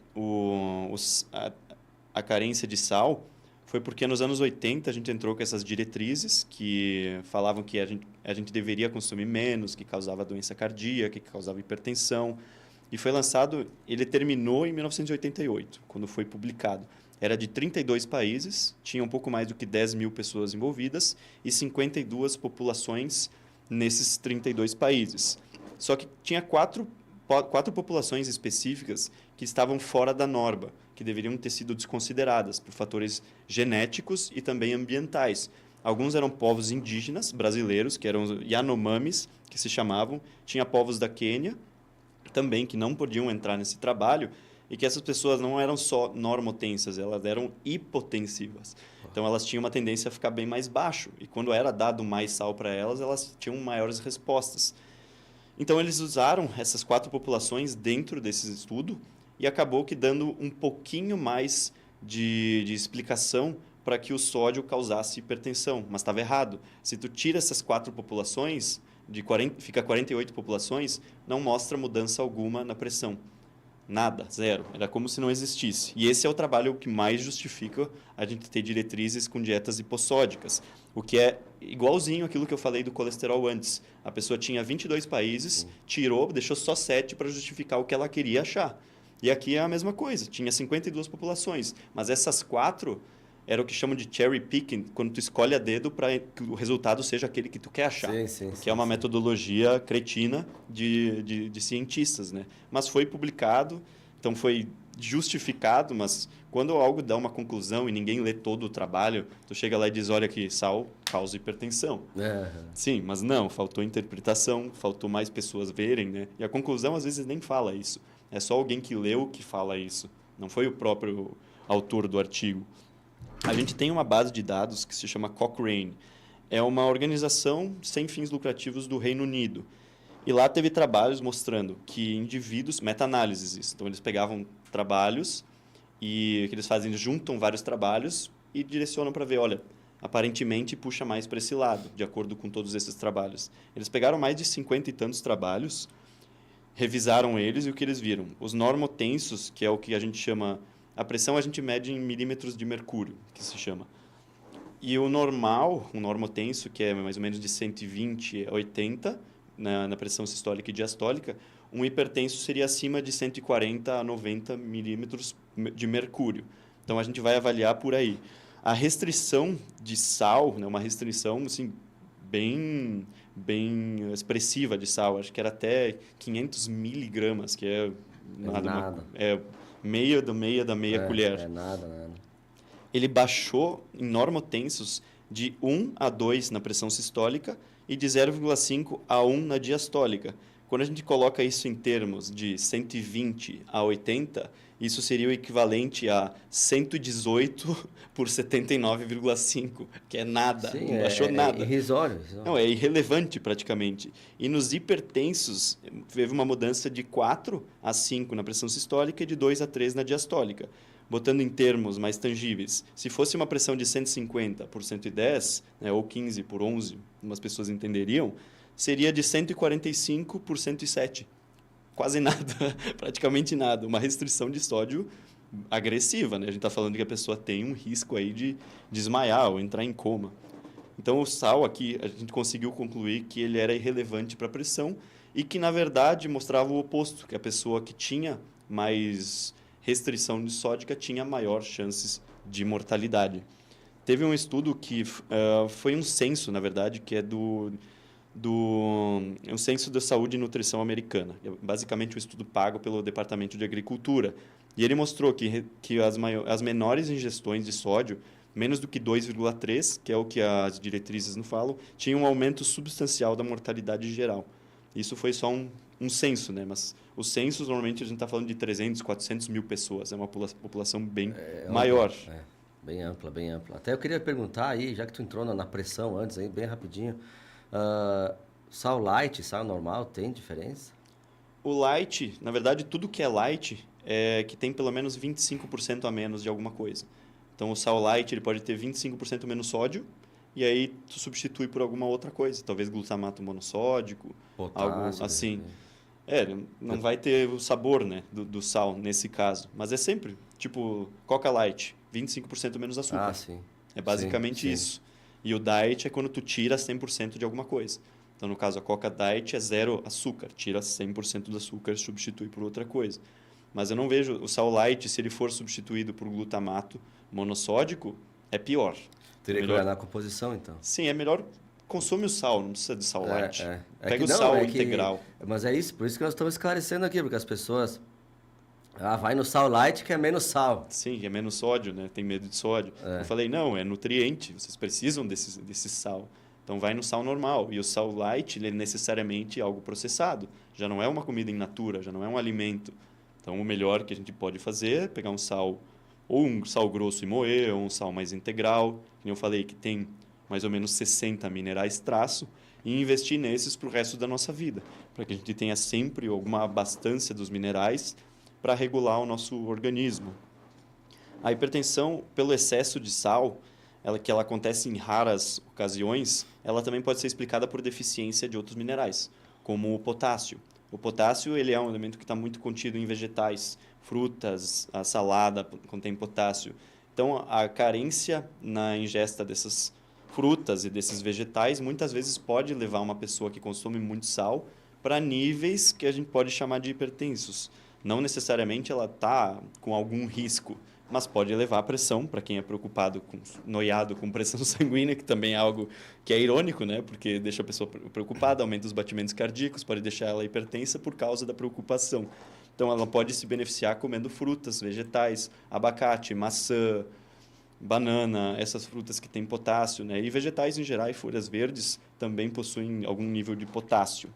a carência de sal foi porque nos anos 80 a gente entrou com essas diretrizes que falavam que a gente deveria consumir menos, que causava doença cardíaca, que causava hipertensão. E foi lançado, ele terminou em 1988, quando foi publicado. Era de 32 países, tinha um pouco mais do que 10 mil pessoas envolvidas e 52 populações nesses 32 países. Só que tinha quatro populações específicas que estavam fora da norma, que deveriam ter sido desconsideradas por fatores genéticos e também ambientais. Alguns eram povos indígenas brasileiros, que eram os Yanomamis, que se chamavam. Tinha povos da Quênia, também, que não podiam entrar nesse trabalho, e que essas pessoas não eram só normotensas, elas eram hipotensivas. Então, elas tinham uma tendência a ficar bem mais baixo. E quando era dado mais sal para elas, elas tinham maiores respostas. Então, eles usaram essas 4 populações dentro desse estudo e acabou que dando um pouquinho mais de explicação para que o sódio causasse hipertensão. Mas estava errado. Se tu tira essas 4 populações, fica 48 populações, não mostra mudança alguma na pressão. Nada, zero. Era como se não existisse. E esse é o trabalho que mais justifica a gente ter diretrizes com dietas hipossódicas, o que é igualzinho aquilo que eu falei do colesterol antes. A pessoa tinha 22 países, tirou, deixou só 7 para justificar o que ela queria achar. E aqui é a mesma coisa, tinha 52 populações, mas essas 4 era o que chamam de cherry picking, quando tu escolhe a dedo para que o resultado seja aquele que tu quer achar. Que é uma metodologia cretina de cientistas, né? Mas foi publicado, então foi justificado, mas quando algo dá uma conclusão e ninguém lê todo o trabalho, tu chega lá e diz, olha que sal causa hipertensão. Sim, mas não, faltou interpretação, faltou mais pessoas verem, né? E a conclusão às vezes nem fala isso. É só alguém que leu que fala isso. Não foi o próprio autor do artigo. A gente tem uma base de dados que se chama Cochrane. É uma organização sem fins lucrativos do Reino Unido. E lá teve trabalhos mostrando que indivíduos... Meta-análises isso. Então, eles pegavam trabalhos e o que eles fazem? Eles juntam vários trabalhos e direcionam para ver, olha, aparentemente puxa mais para esse lado, de acordo com todos esses trabalhos. Eles pegaram mais de 50 e tantos trabalhos, revisaram eles e o que eles viram? Os normotensos, que é o que a gente chama... A pressão a gente mede em milímetros de mercúrio, que se chama. E o normal, o normotenso, que é mais ou menos de 120 a 80 na pressão sistólica e diastólica, um hipertenso seria acima de 140 a 90 milímetros de mercúrio. Então, a gente vai avaliar por aí. A restrição de sal, né, uma restrição assim, bem expressiva de sal, acho que era até 500 miligramas, que é nada. Meia da meia colher. É nada. Ele baixou em normotensos de 1 a 2 na pressão sistólica e de 0,5 a 1 na diastólica. Quando a gente coloca isso em termos de 120 a 80, isso seria o equivalente a 118 por 79,5, que é nada, Sim, não baixou nada. É irrisório. Não, é irrelevante praticamente. E nos hipertensos, teve uma mudança de 4 a 5 na pressão sistólica e de 2 a 3 na diastólica. Botando em termos mais tangíveis, se fosse uma pressão de 150 por 110, né, ou 15 por 11, umas pessoas entenderiam, seria de 145 por 107. Quase nada, praticamente nada. Uma restrição de sódio agressiva, né? A gente está falando que a pessoa tem um risco aí de desmaiar ou entrar em coma. Então, o sal aqui, a gente conseguiu concluir que ele era irrelevante para a pressão e que, na verdade, mostrava o oposto, que a pessoa que tinha mais restrição de sódica tinha maior chances de mortalidade. Teve um estudo que foi um censo, na verdade, que é um censo da saúde e nutrição americana. É basicamente um estudo pago pelo Departamento de Agricultura. E ele mostrou que as menores ingestões de sódio, menos do que 2,3, que é o que as diretrizes nos falam, tinham um aumento substancial da mortalidade geral. Isso foi só um censo, né? Mas os censos, normalmente, a gente está falando de 300, 400 mil pessoas. É uma população bem maior. Bem ampla, bem ampla. Até eu queria perguntar aí, já que tu entrou na pressão antes, aí, bem rapidinho, sal light, sal normal, tem diferença? O light, na verdade, tudo que é light é que tem pelo menos 25% a menos de alguma coisa. Então, o sal light ele pode ter 25% menos sódio, e aí tu substitui por alguma outra coisa, talvez glutamato monossódico, Potássio, algo assim. né? Não vai ter o sabor, né, do sal nesse caso, mas é sempre, tipo, Coca Light, 25% menos açúcar. Ah, sim. É basicamente Sim. isso. E o diet é quando tu tira 100% de alguma coisa. Então, no caso, a Coca Diet é zero açúcar, tira 100% do açúcar e substitui por outra coisa. Mas eu não vejo o sal light, se ele for substituído por glutamato monossódico, é pior. Teria que olhar na composição, então. Sim, é melhor consome o sal, não precisa de sal light. Pega o não, sal integral. Mas é isso, por isso que nós estamos esclarecendo aqui, porque as pessoas... vai no sal light que é menos sal. Sim, é menos sódio, né? Tem medo de sódio. Eu falei, não, é nutriente, vocês precisam desse sal. Então vai no sal normal. E o sal light, ele é necessariamente algo processado. Já não é uma comida in natura, já não é um alimento. Então o melhor que a gente pode fazer é pegar um sal, ou um sal grosso e moer, ou um sal mais integral, que eu falei que tem mais ou menos 60 minerais traço, e investir nesses para o resto da nossa vida, para que a gente tenha sempre alguma abastância dos minerais para regular o nosso organismo. A hipertensão pelo excesso de sal, que ela acontece em raras ocasiões, ela também pode ser explicada por deficiência de outros minerais, como o potássio. O potássio ele é um elemento que está muito contido em vegetais, frutas, a salada contém potássio. Então, a carência na ingesta dessas frutas e desses vegetais muitas vezes pode levar uma pessoa que consome muito sal para níveis que a gente pode chamar de hipertensos. Não necessariamente ela está com algum risco, mas pode levar a pressão, para quem é noiado com pressão sanguínea, que também é algo que é irônico, né? Porque deixa a pessoa preocupada, aumenta os batimentos cardíacos, pode deixar ela hipertensa por causa da preocupação. Então, ela pode se beneficiar comendo frutas, vegetais, abacate, maçã, banana, essas frutas que têm potássio, né? E vegetais em geral e folhas verdes também possuem algum nível de potássio.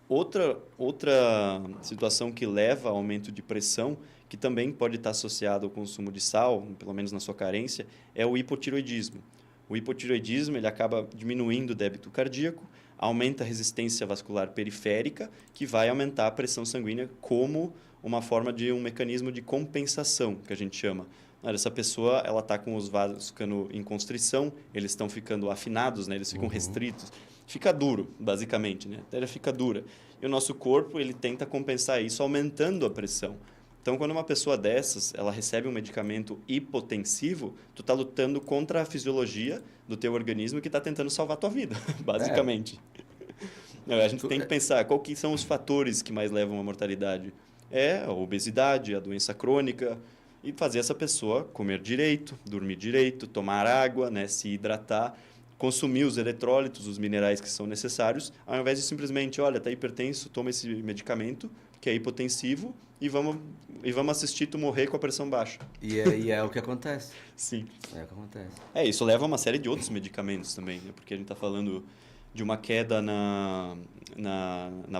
Outra situação que leva ao aumento de pressão, que também pode estar associado ao consumo de sal, pelo menos na sua carência, é o hipotireoidismo. O hipotireoidismo ele acaba diminuindo o débito cardíaco, aumenta a resistência vascular periférica, que vai aumentar a pressão sanguínea como uma forma de um mecanismo de compensação, que a gente chama. Olha, essa pessoa, ela está com os vasos ficando em constrição, eles estão ficando afinados, né? Eles ficam restritos. Fica duro, basicamente, né? A artéria fica dura. E o nosso corpo, ele tenta compensar isso aumentando a pressão. Então, quando uma pessoa dessas, ela recebe um medicamento hipotensivo, tu está lutando contra a fisiologia do teu organismo que está tentando salvar a tua vida, basicamente. A gente tem que pensar qual que são os fatores que mais levam à mortalidade. É a obesidade, a doença crônica, e fazer essa pessoa comer direito, dormir direito, tomar água, né, se hidratar, consumir os eletrólitos, os minerais que são necessários, ao invés de simplesmente, olha, tá hipertenso, toma esse medicamento, que é hipotensivo, e vamos assistir tu morrer com a pressão baixa. E é o que acontece. Sim. É o que acontece. Isso leva a uma série de outros medicamentos também, né? Porque a gente está falando de uma queda na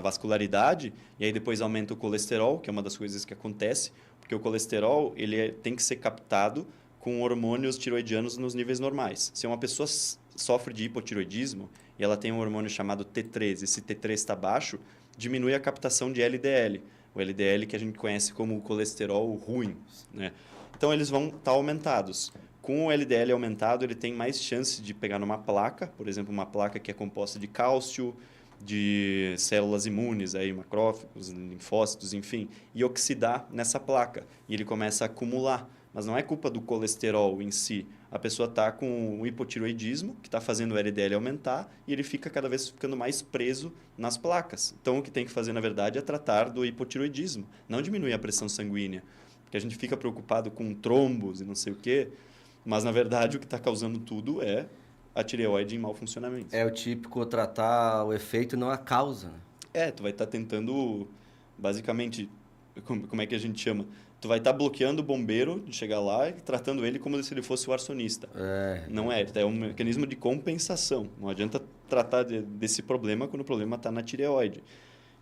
vascularidade, e aí depois aumenta o colesterol, que é uma das coisas que acontece, porque o colesterol tem que ser captado com hormônios tiroidianos nos níveis normais. Se uma pessoa sofre de hipotiroidismo e ela tem um hormônio chamado T3, esse T3 está baixo, diminui a captação de LDL. O LDL que a gente conhece como colesterol ruim, né? Então, eles vão estar aumentados. Com o LDL aumentado, ele tem mais chance de pegar numa placa, por exemplo, uma placa que é composta de cálcio, de células imunes, aí, macrófagos, linfócitos, enfim, e oxidar nessa placa. E ele começa a acumular. Mas não é culpa do colesterol em si. A pessoa está com um hipotiroidismo, que está fazendo o LDL aumentar, e ele fica cada vez ficando mais preso nas placas. Então, o que tem que fazer, na verdade, é tratar do hipotiroidismo, não diminuir a pressão sanguínea. Porque a gente fica preocupado com trombos e não sei o quê, mas, na verdade, o que está causando tudo é a tireoide em mau funcionamento. É o típico tratar o efeito e não a causa, né? Tu vai estar tentando, basicamente, como é que a gente chama? Tu vai estar bloqueando o bombeiro de chegar lá e tratando ele como se ele fosse o arsonista. Não é, é um mecanismo de compensação. Não adianta tratar desse problema quando o problema está na tireoide.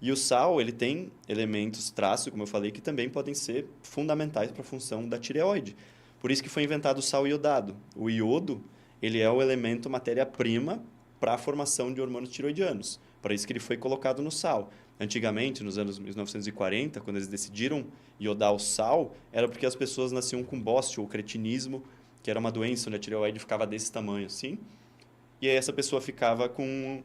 E o sal, ele tem elementos, traços, como eu falei, que também podem ser fundamentais para a função da tireoide. Por isso que foi inventado o sal iodado. O iodo, ele é o elemento matéria-prima para a formação de hormônios tiroidianos. Para isso que ele foi colocado no sal. Antigamente, nos anos 1940, quando eles decidiram iodar o sal, era porque as pessoas nasciam com bósteo ou cretinismo, que era uma doença onde a tireoide ficava desse tamanho assim. E aí essa pessoa ficava com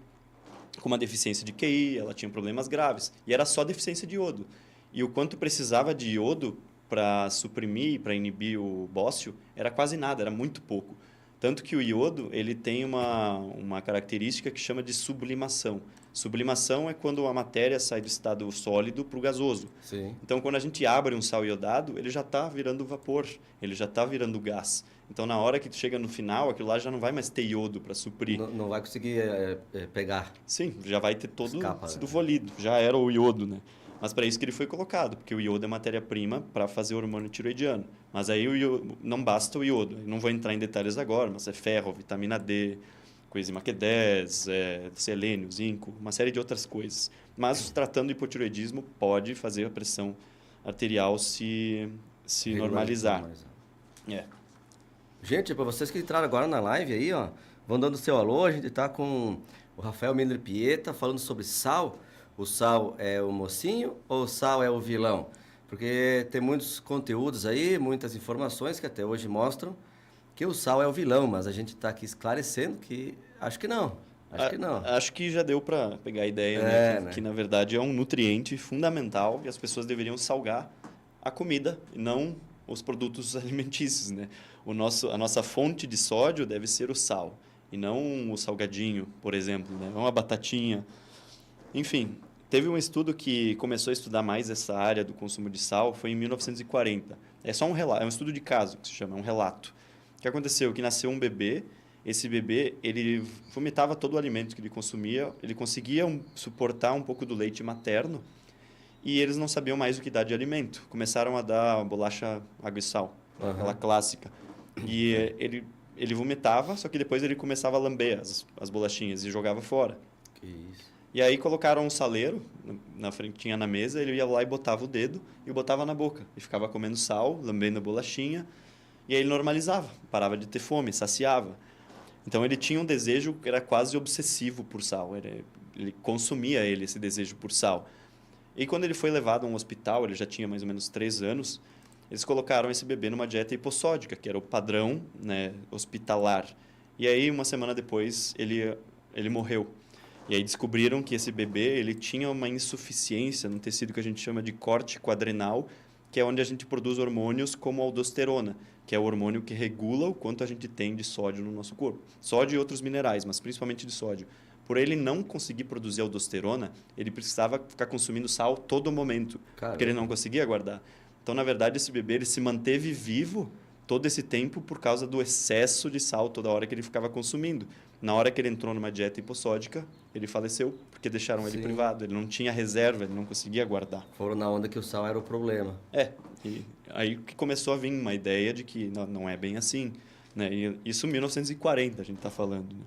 uma deficiência de QI, ela tinha problemas graves. E era só deficiência de iodo. E o quanto precisava de iodo para suprimir, para inibir o bósteo, era quase nada, era muito pouco. Tanto que o iodo ele tem uma característica que chama de sublimação. Sublimação é quando a matéria sai do estado sólido para o gasoso. Sim. Então, quando a gente abre um sal iodado, ele já está virando vapor, ele já está virando gás. Então, na hora que tu chega no final, aquilo lá já não vai mais ter iodo para suprir. Não vai conseguir pegar. Sim, já vai ter todo sido né? volido, já era o iodo, né? Mas para isso que ele foi colocado, porque o iodo é matéria-prima para fazer o hormônio tiroidiano. Mas aí não basta o iodo, eu não vou entrar em detalhes agora, mas é ferro, vitamina D, coenzima Q10, selênio, zinco, uma série de outras coisas. Mas tratando o hipotiroidismo pode fazer a pressão arterial se normalizar. Gente, para vocês que entraram agora na live aí, ó, vão dando seu alô, a gente tá com o Rafael Mendler Pieta falando sobre sal. O sal é o mocinho ou o sal é o vilão? Porque tem muitos conteúdos aí, muitas informações que até hoje mostram que o sal é o vilão, mas a gente está aqui esclarecendo que acho que não. Acho que já deu para pegar a ideia, né? Que na verdade é um nutriente fundamental e as pessoas deveriam salgar a comida e não os produtos alimentícios, né? A nossa fonte de sódio deve ser o sal e não o salgadinho, por exemplo, né? Uma batatinha. Enfim, teve um estudo que começou a estudar mais essa área do consumo de sal, foi em 1940. É só um relato, é um estudo de caso que se chama, é um relato. O que aconteceu? Que nasceu um bebê, esse bebê, ele vomitava todo o alimento que ele consumia, ele conseguia suportar um pouco do leite materno e eles não sabiam mais o que dar de alimento. Começaram a dar bolacha água e sal, aquela clássica. E ele vomitava, só que depois ele começava a lamber as bolachinhas e jogava fora. Que isso. E aí colocaram um saleiro na frente, tinha na mesa, ele ia lá e botava o dedo e botava na boca. E ficava comendo sal, lambendo a bolachinha, e aí ele normalizava, parava de ter fome, saciava. Então ele tinha um desejo que era quase obsessivo por sal, ele consumia esse desejo por sal. E quando ele foi levado a um hospital, ele já tinha mais ou menos 3 anos, eles colocaram esse bebê numa dieta hipossódica, que era o padrão, né, hospitalar. E aí, uma semana depois, ele morreu. E aí descobriram que esse bebê ele tinha uma insuficiência no tecido que a gente chama de córtico adrenal, que é onde a gente produz hormônios como a aldosterona, que é o hormônio que regula o quanto a gente tem de sódio no nosso corpo. Sódio e outros minerais, mas principalmente de sódio. Por ele não conseguir produzir aldosterona, ele precisava ficar consumindo sal todo momento, porque ele não conseguia guardar. Então, na verdade, esse bebê ele se manteve vivo todo esse tempo por causa do excesso de sal toda hora que ele ficava consumindo. Na hora que ele entrou numa dieta hipossódica, ele faleceu, porque deixaram ele privado. Ele não tinha reserva, ele não conseguia guardar. Foram na onda que o sal era o problema. E aí que começou a vir uma ideia de que não é bem assim. Né? E isso em 1940 a gente está falando. Né?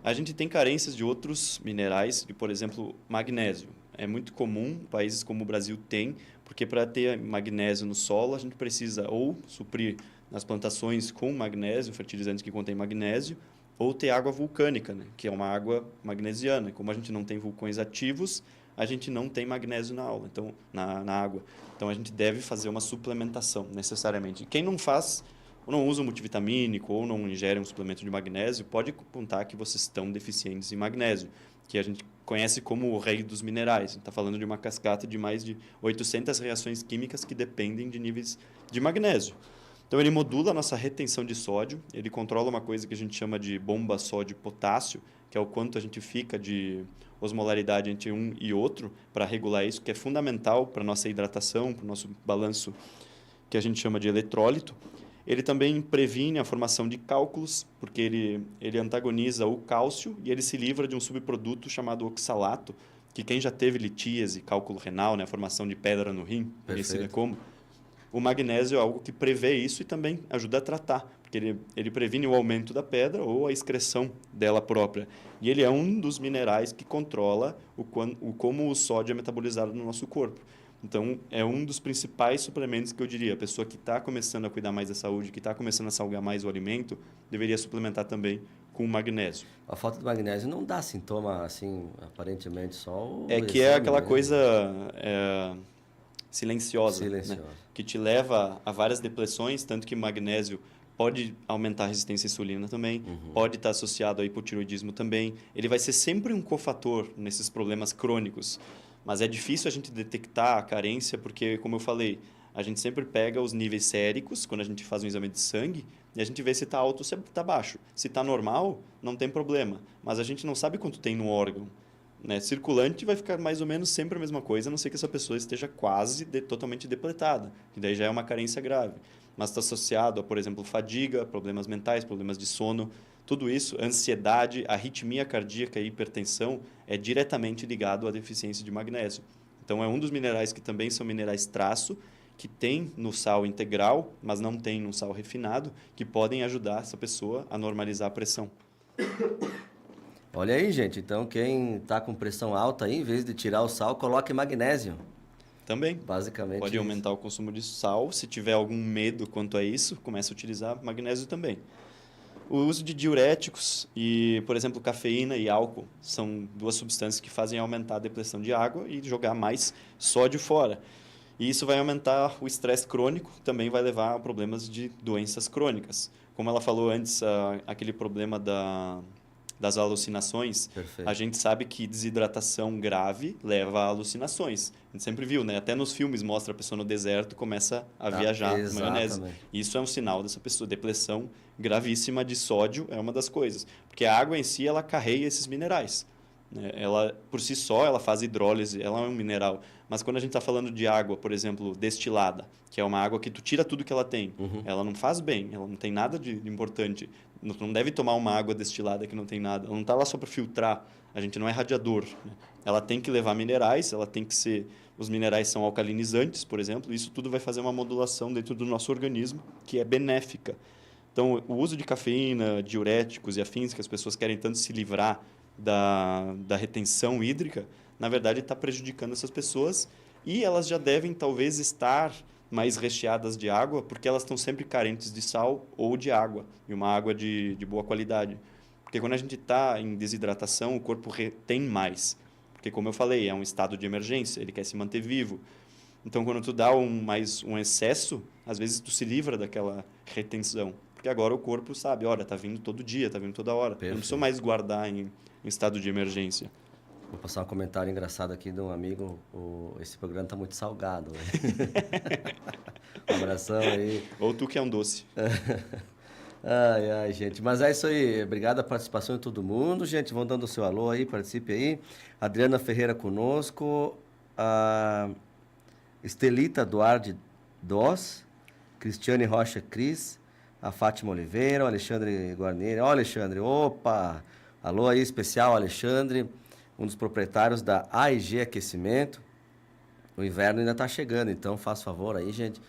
A gente tem carências de outros minerais, de, por exemplo, magnésio. É muito comum, países como o Brasil tem, porque para ter magnésio no solo, a gente precisa ou suprir nas plantações com magnésio, fertilizantes que contêm magnésio, ou ter água vulcânica, né? Que é uma água magnesiana. Como a gente não tem vulcões ativos, a gente não tem magnésio na aula, então, na água. Então, a gente deve fazer uma suplementação, necessariamente. Quem não faz, ou não usa um multivitamínico, ou não ingere um suplemento de magnésio, pode apontar que vocês estão deficientes em magnésio, que a gente conhece como o rei dos minerais. A gente está falando de uma cascata de mais de 800 reações químicas que dependem de níveis de magnésio. Então, ele modula a nossa retenção de sódio, ele controla uma coisa que a gente chama de bomba sódio-potássio, que é o quanto a gente fica de osmolaridade entre um e outro, para regular isso, que é fundamental para a nossa hidratação, para o nosso balanço, que a gente chama de eletrólito. Ele também previne a formação de cálculos, porque ele antagoniza o cálcio e ele se livra de um subproduto chamado oxalato, que quem já teve litíase, cálculo renal, né, a formação de pedra no rim, conhecida como, o magnésio é algo que prevê isso e também ajuda a tratar, porque ele previne o aumento da pedra ou a excreção dela própria. E ele é um dos minerais que controla como o sódio é metabolizado no nosso corpo. Então, é um dos principais suplementos que eu diria. A pessoa que está começando a cuidar mais da saúde, que está começando a salgar mais o alimento, deveria suplementar também com magnésio. A falta de magnésio não dá sintoma, assim, aparentemente, só o que exame, é aquela né? coisa silenciosa, né? Que te leva a várias depressões, tanto que o magnésio pode aumentar a resistência à insulina também, pode estar associado ao hipotiroidismo também. Ele vai ser sempre um cofator nesses problemas crônicos. Mas é difícil a gente detectar a carência porque, como eu falei, a gente sempre pega os níveis séricos quando a gente faz um exame de sangue e a gente vê se está alto ou se está baixo. Se está normal, não tem problema. Mas a gente não sabe quanto tem no órgão. Né? Circulante vai ficar mais ou menos sempre a mesma coisa, a não ser que essa pessoa esteja quase totalmente depletada, que daí já é uma carência grave. Mas está associado a, por exemplo, fadiga, problemas mentais, problemas de sono, tudo isso, ansiedade, arritmia cardíaca e hipertensão é diretamente ligado à deficiência de magnésio. Então, é um dos minerais que também são minerais traço, que tem no sal integral, mas não tem no sal refinado, que podem ajudar essa pessoa a normalizar a pressão. Olha aí, gente. Então, quem está com pressão alta aí, em vez de tirar o sal, coloque magnésio. Também. Basicamente pode isso. aumentar o consumo de sal. Se tiver algum medo quanto a isso, comece a utilizar magnésio também. O uso de diuréticos e, por exemplo, cafeína e álcool são duas substâncias que fazem aumentar a depressão de água e jogar mais sódio fora. E isso vai aumentar o estresse crônico, também vai levar a problemas de doenças crônicas. Como ela falou antes, aquele problema das alucinações, Perfeito. A gente sabe que desidratação grave leva a alucinações. A gente sempre viu, né? Até nos filmes mostra a pessoa no deserto e começa a viajar na maionese. Isso é um sinal dessa pessoa. Depressão gravíssima de sódio é uma das coisas. Porque a água em si, ela carrega esses minerais. Né? Ela, por si só, ela faz hidrólise, ela é um mineral. Mas quando a gente está falando de água, por exemplo, destilada, que é uma água que tu tira tudo que ela tem, ela não faz bem, ela não tem nada de importante. Não deve tomar uma água destilada que não tem nada. Ela não está lá só para filtrar. A gente não é radiador. Né? Ela tem que levar minerais, ela tem que ser... Os minerais são alcalinizantes, por exemplo. Isso tudo vai fazer uma modulação dentro do nosso organismo, que é benéfica. Então, o uso de cafeína, diuréticos e afins, que as pessoas querem tanto se livrar da retenção hídrica, na verdade está prejudicando essas pessoas e elas já devem talvez estar mais recheadas de água porque elas estão sempre carentes de sal ou de água, e uma água de boa qualidade. Porque quando a gente está em desidratação, o corpo retém mais. Porque, como eu falei, é um estado de emergência, ele quer se manter vivo. Então, quando tu dá um excesso, às vezes tu se livra daquela retenção. Porque agora o corpo sabe, olha, tá vindo todo dia, tá vindo toda hora. Eu não preciso mais guardar em estado de emergência. Vou passar um comentário engraçado aqui de um amigo. Esse programa tá muito salgado. Né? Um abração aí. Ou tu que é um doce. Ai, gente. Mas é isso aí. Obrigado a participação de todo mundo, gente. Vão dando o seu alô aí, participe aí. Adriana Ferreira conosco. A Estelita Duarte Dós. Cristiane Rocha Cris. A Fátima Oliveira. O Alexandre Guarnieri. Ó, Alexandre. Opa! Alô aí, especial, Alexandre. Um dos proprietários da AEG Aquecimento. O inverno ainda está chegando, então faz favor aí, gente.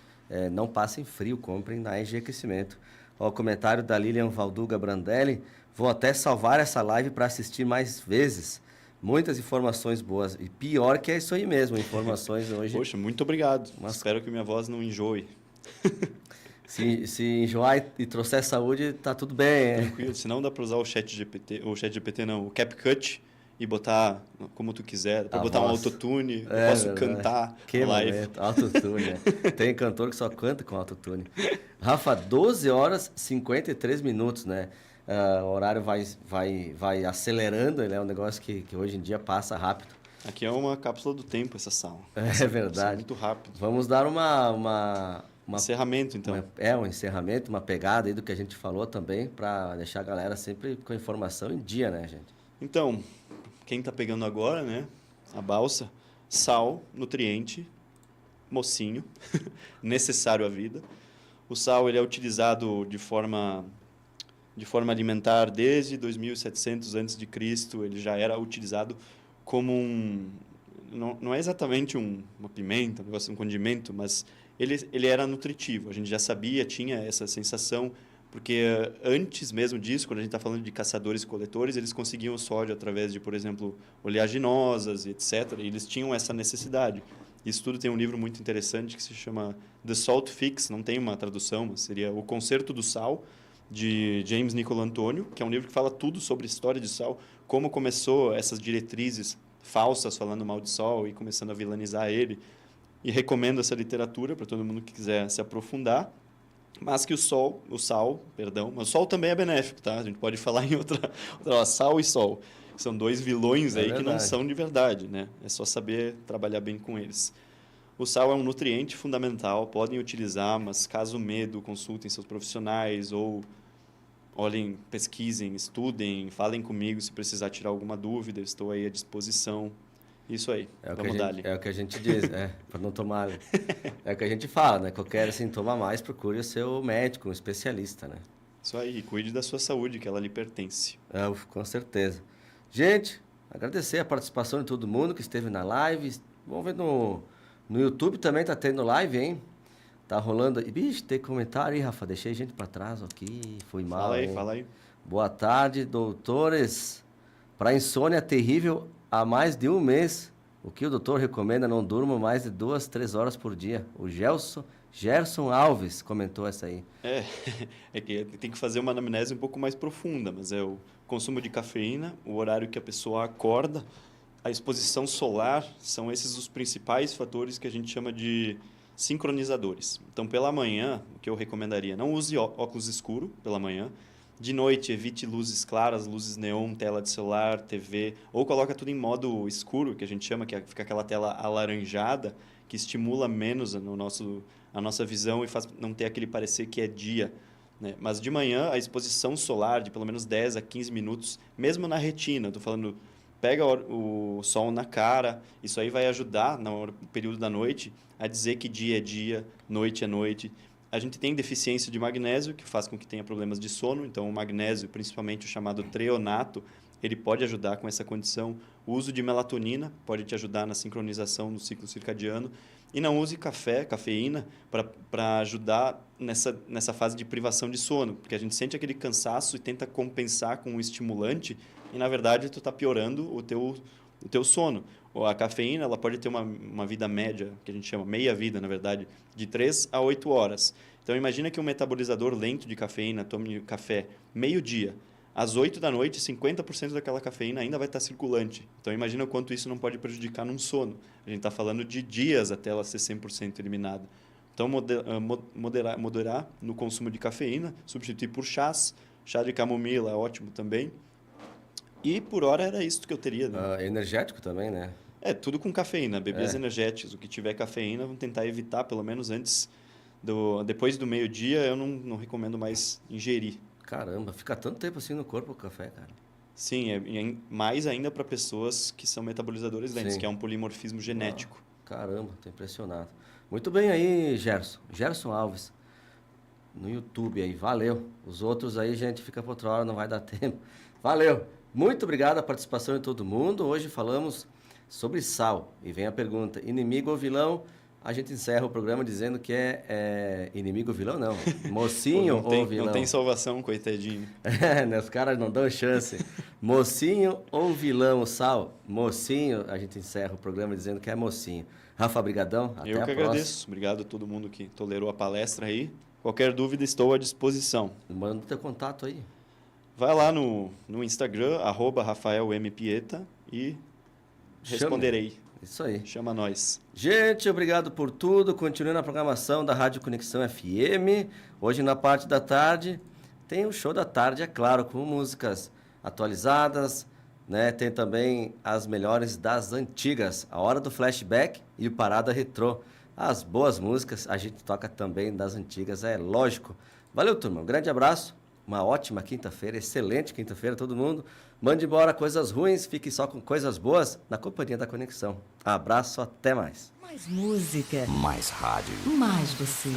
Não passem frio, comprem na AEG Aquecimento. Ó, o comentário da Lilian Valduga Brandelli. Vou até salvar essa live para assistir mais vezes. Muitas informações boas. E pior que é isso aí mesmo, informações hoje. Poxa, muito obrigado. Espero que minha voz não enjoe. Se enjoar e trouxer saúde, tá tudo bem. Tranquilo, se não dá para usar o ChatGPT não, o CapCut e botar como tu quiser. Para botar um autotune, eu posso cantar que live. Autotune, né? Tem cantor que só canta com autotune. Rafa, 12 horas 53 minutos, né? O horário vai acelerando, ele é um negócio que hoje em dia passa rápido. Aqui é uma cápsula do tempo, essa sala. É verdade. Muito rápido. Vamos dar uma encerramento, então. Um encerramento, uma pegada aí do que a gente falou também, para deixar a galera sempre com a informação em dia, né, gente? Então, quem está pegando agora, né? A balsa, sal, nutriente, mocinho, necessário à vida. O sal ele é utilizado de forma alimentar desde 2700 a.C. Ele já era utilizado como não é exatamente uma pimenta, um condimento, mas ele era nutritivo. A gente já sabia, tinha essa sensação, porque antes mesmo disso, quando a gente está falando de caçadores e coletores, eles conseguiam sódio através de, por exemplo, oleaginosas e etc. E eles tinham essa necessidade. Isso tudo tem um livro muito interessante que se chama The Salt Fix, não tem uma tradução, mas seria O Concerto do Sal, de James Nicola Antônio, que é um livro que fala tudo sobre a história de sal, como começou essas diretrizes falsas falando mal de sal e começando a vilanizar ele. E recomendo essa literatura para todo mundo que quiser se aprofundar. Mas que o sol também é benéfico, tá? A gente pode falar em outra sal e sol. São dois vilões aí que não são de verdade, né? É só saber trabalhar bem com eles. O sal é um nutriente fundamental, podem utilizar, mas caso medo, consultem seus profissionais ou olhem, pesquisem, estudem, falem comigo se precisar tirar alguma dúvida, eu estou aí à disposição. Isso aí, vamos dar ali. É o que a gente diz, para não tomar. É o que a gente fala, né? Qualquer sintoma a mais, procure o seu médico, um especialista, né? Isso aí, cuide da sua saúde, que ela lhe pertence. Com certeza. Gente, agradecer a participação de todo mundo que esteve na live. Vamos ver no YouTube também tá tendo live, hein? Tá rolando. Bicho, tem comentário aí, Rafa. Deixei gente para trás aqui. Foi mal. Fala aí. Boa tarde, doutores. Para insônia terrível há mais de um mês, o que o doutor recomenda? Não durma mais de 2, 3 horas por dia. O Gerson Alves comentou essa aí. É que tem que fazer uma anamnese um pouco mais profunda, mas é o consumo de cafeína, o horário que a pessoa acorda, a exposição solar, são esses os principais fatores que a gente chama de sincronizadores. Então, pela manhã, o que eu recomendaria, não use óculos escuros pela manhã. De noite, evite luzes claras, luzes neon, tela de celular, TV, ou coloca tudo em modo escuro, que a gente chama, que fica aquela tela alaranjada, que estimula menos a nossa visão e faz não ter aquele parecer que é dia, né? Mas de manhã, a exposição solar de pelo menos 10 a 15 minutos, mesmo na retina, estou falando, pega o sol na cara, isso aí vai ajudar no período da noite a dizer que dia é dia, noite é noite. A gente tem deficiência de magnésio, que faz com que tenha problemas de sono. Então, o magnésio, principalmente o chamado treonato, ele pode ajudar com essa condição. O uso de melatonina pode te ajudar na sincronização do ciclo circadiano. E não use cafeína, para ajudar nessa fase de privação de sono. Porque a gente sente aquele cansaço e tenta compensar com um estimulante. E, na verdade, tu está piorando o teu sono. A cafeína ela pode ter uma vida média, que a gente chama meia-vida, na verdade, de 3 a 8 horas. Então, imagina que um metabolizador lento de cafeína tome café meio-dia. às 8 da noite, 50% daquela cafeína ainda vai estar circulante. Então, imagina o quanto isso não pode prejudicar num sono. A gente está falando de dias até ela ser 100% eliminada. Então, moderar no consumo de cafeína, substituir por chás. Chá de camomila é ótimo também. E, por hora, era isso que eu teria. Né? Energético também, né? Tudo com cafeína. Bebidas energéticas, o que tiver cafeína, vamos tentar evitar, pelo menos antes depois do meio-dia, eu não recomendo mais ingerir. Caramba, fica tanto tempo assim no corpo o café, cara. Sim, mais ainda para pessoas que são metabolizadores lentos, Sim. que é um polimorfismo genético. Caramba, tô impressionado. Muito bem aí, Gerson Alves. No YouTube aí, valeu. Os outros aí, gente, fica por outra hora, não vai dar tempo. Valeu. Muito obrigado a participação de todo mundo. Hoje falamos sobre sal. E vem a pergunta, inimigo ou vilão? A gente encerra o programa dizendo que é inimigo ou vilão, não. Mocinho ou vilão? Não tem salvação, coitadinho. Né? Os caras não dão chance. Mocinho ou vilão, o sal? Mocinho, a gente encerra o programa dizendo que é mocinho. Rafa, brigadão. Até a próxima. Eu que agradeço. Obrigado a todo mundo que tolerou a palestra aí. Qualquer dúvida, estou à disposição. Manda o teu contato aí. Vai lá no Instagram, @RafaelMPieta e responderei. Isso aí. Chama nós. Gente, obrigado por tudo. Continue na programação da Rádio Conexão FM. Hoje, na parte da tarde, tem o show da tarde, é claro, com músicas atualizadas, né? Tem também as melhores das antigas, a hora do flashback e o Parada Retrô. As boas músicas a gente toca também das antigas, é lógico. Valeu, turma. Um grande abraço. Uma ótima quinta-feira, excelente quinta-feira, todo mundo. Mande embora coisas ruins, fique só com coisas boas na companhia da Conexão. Abraço, até mais. Mais música. Mais rádio. Mais você.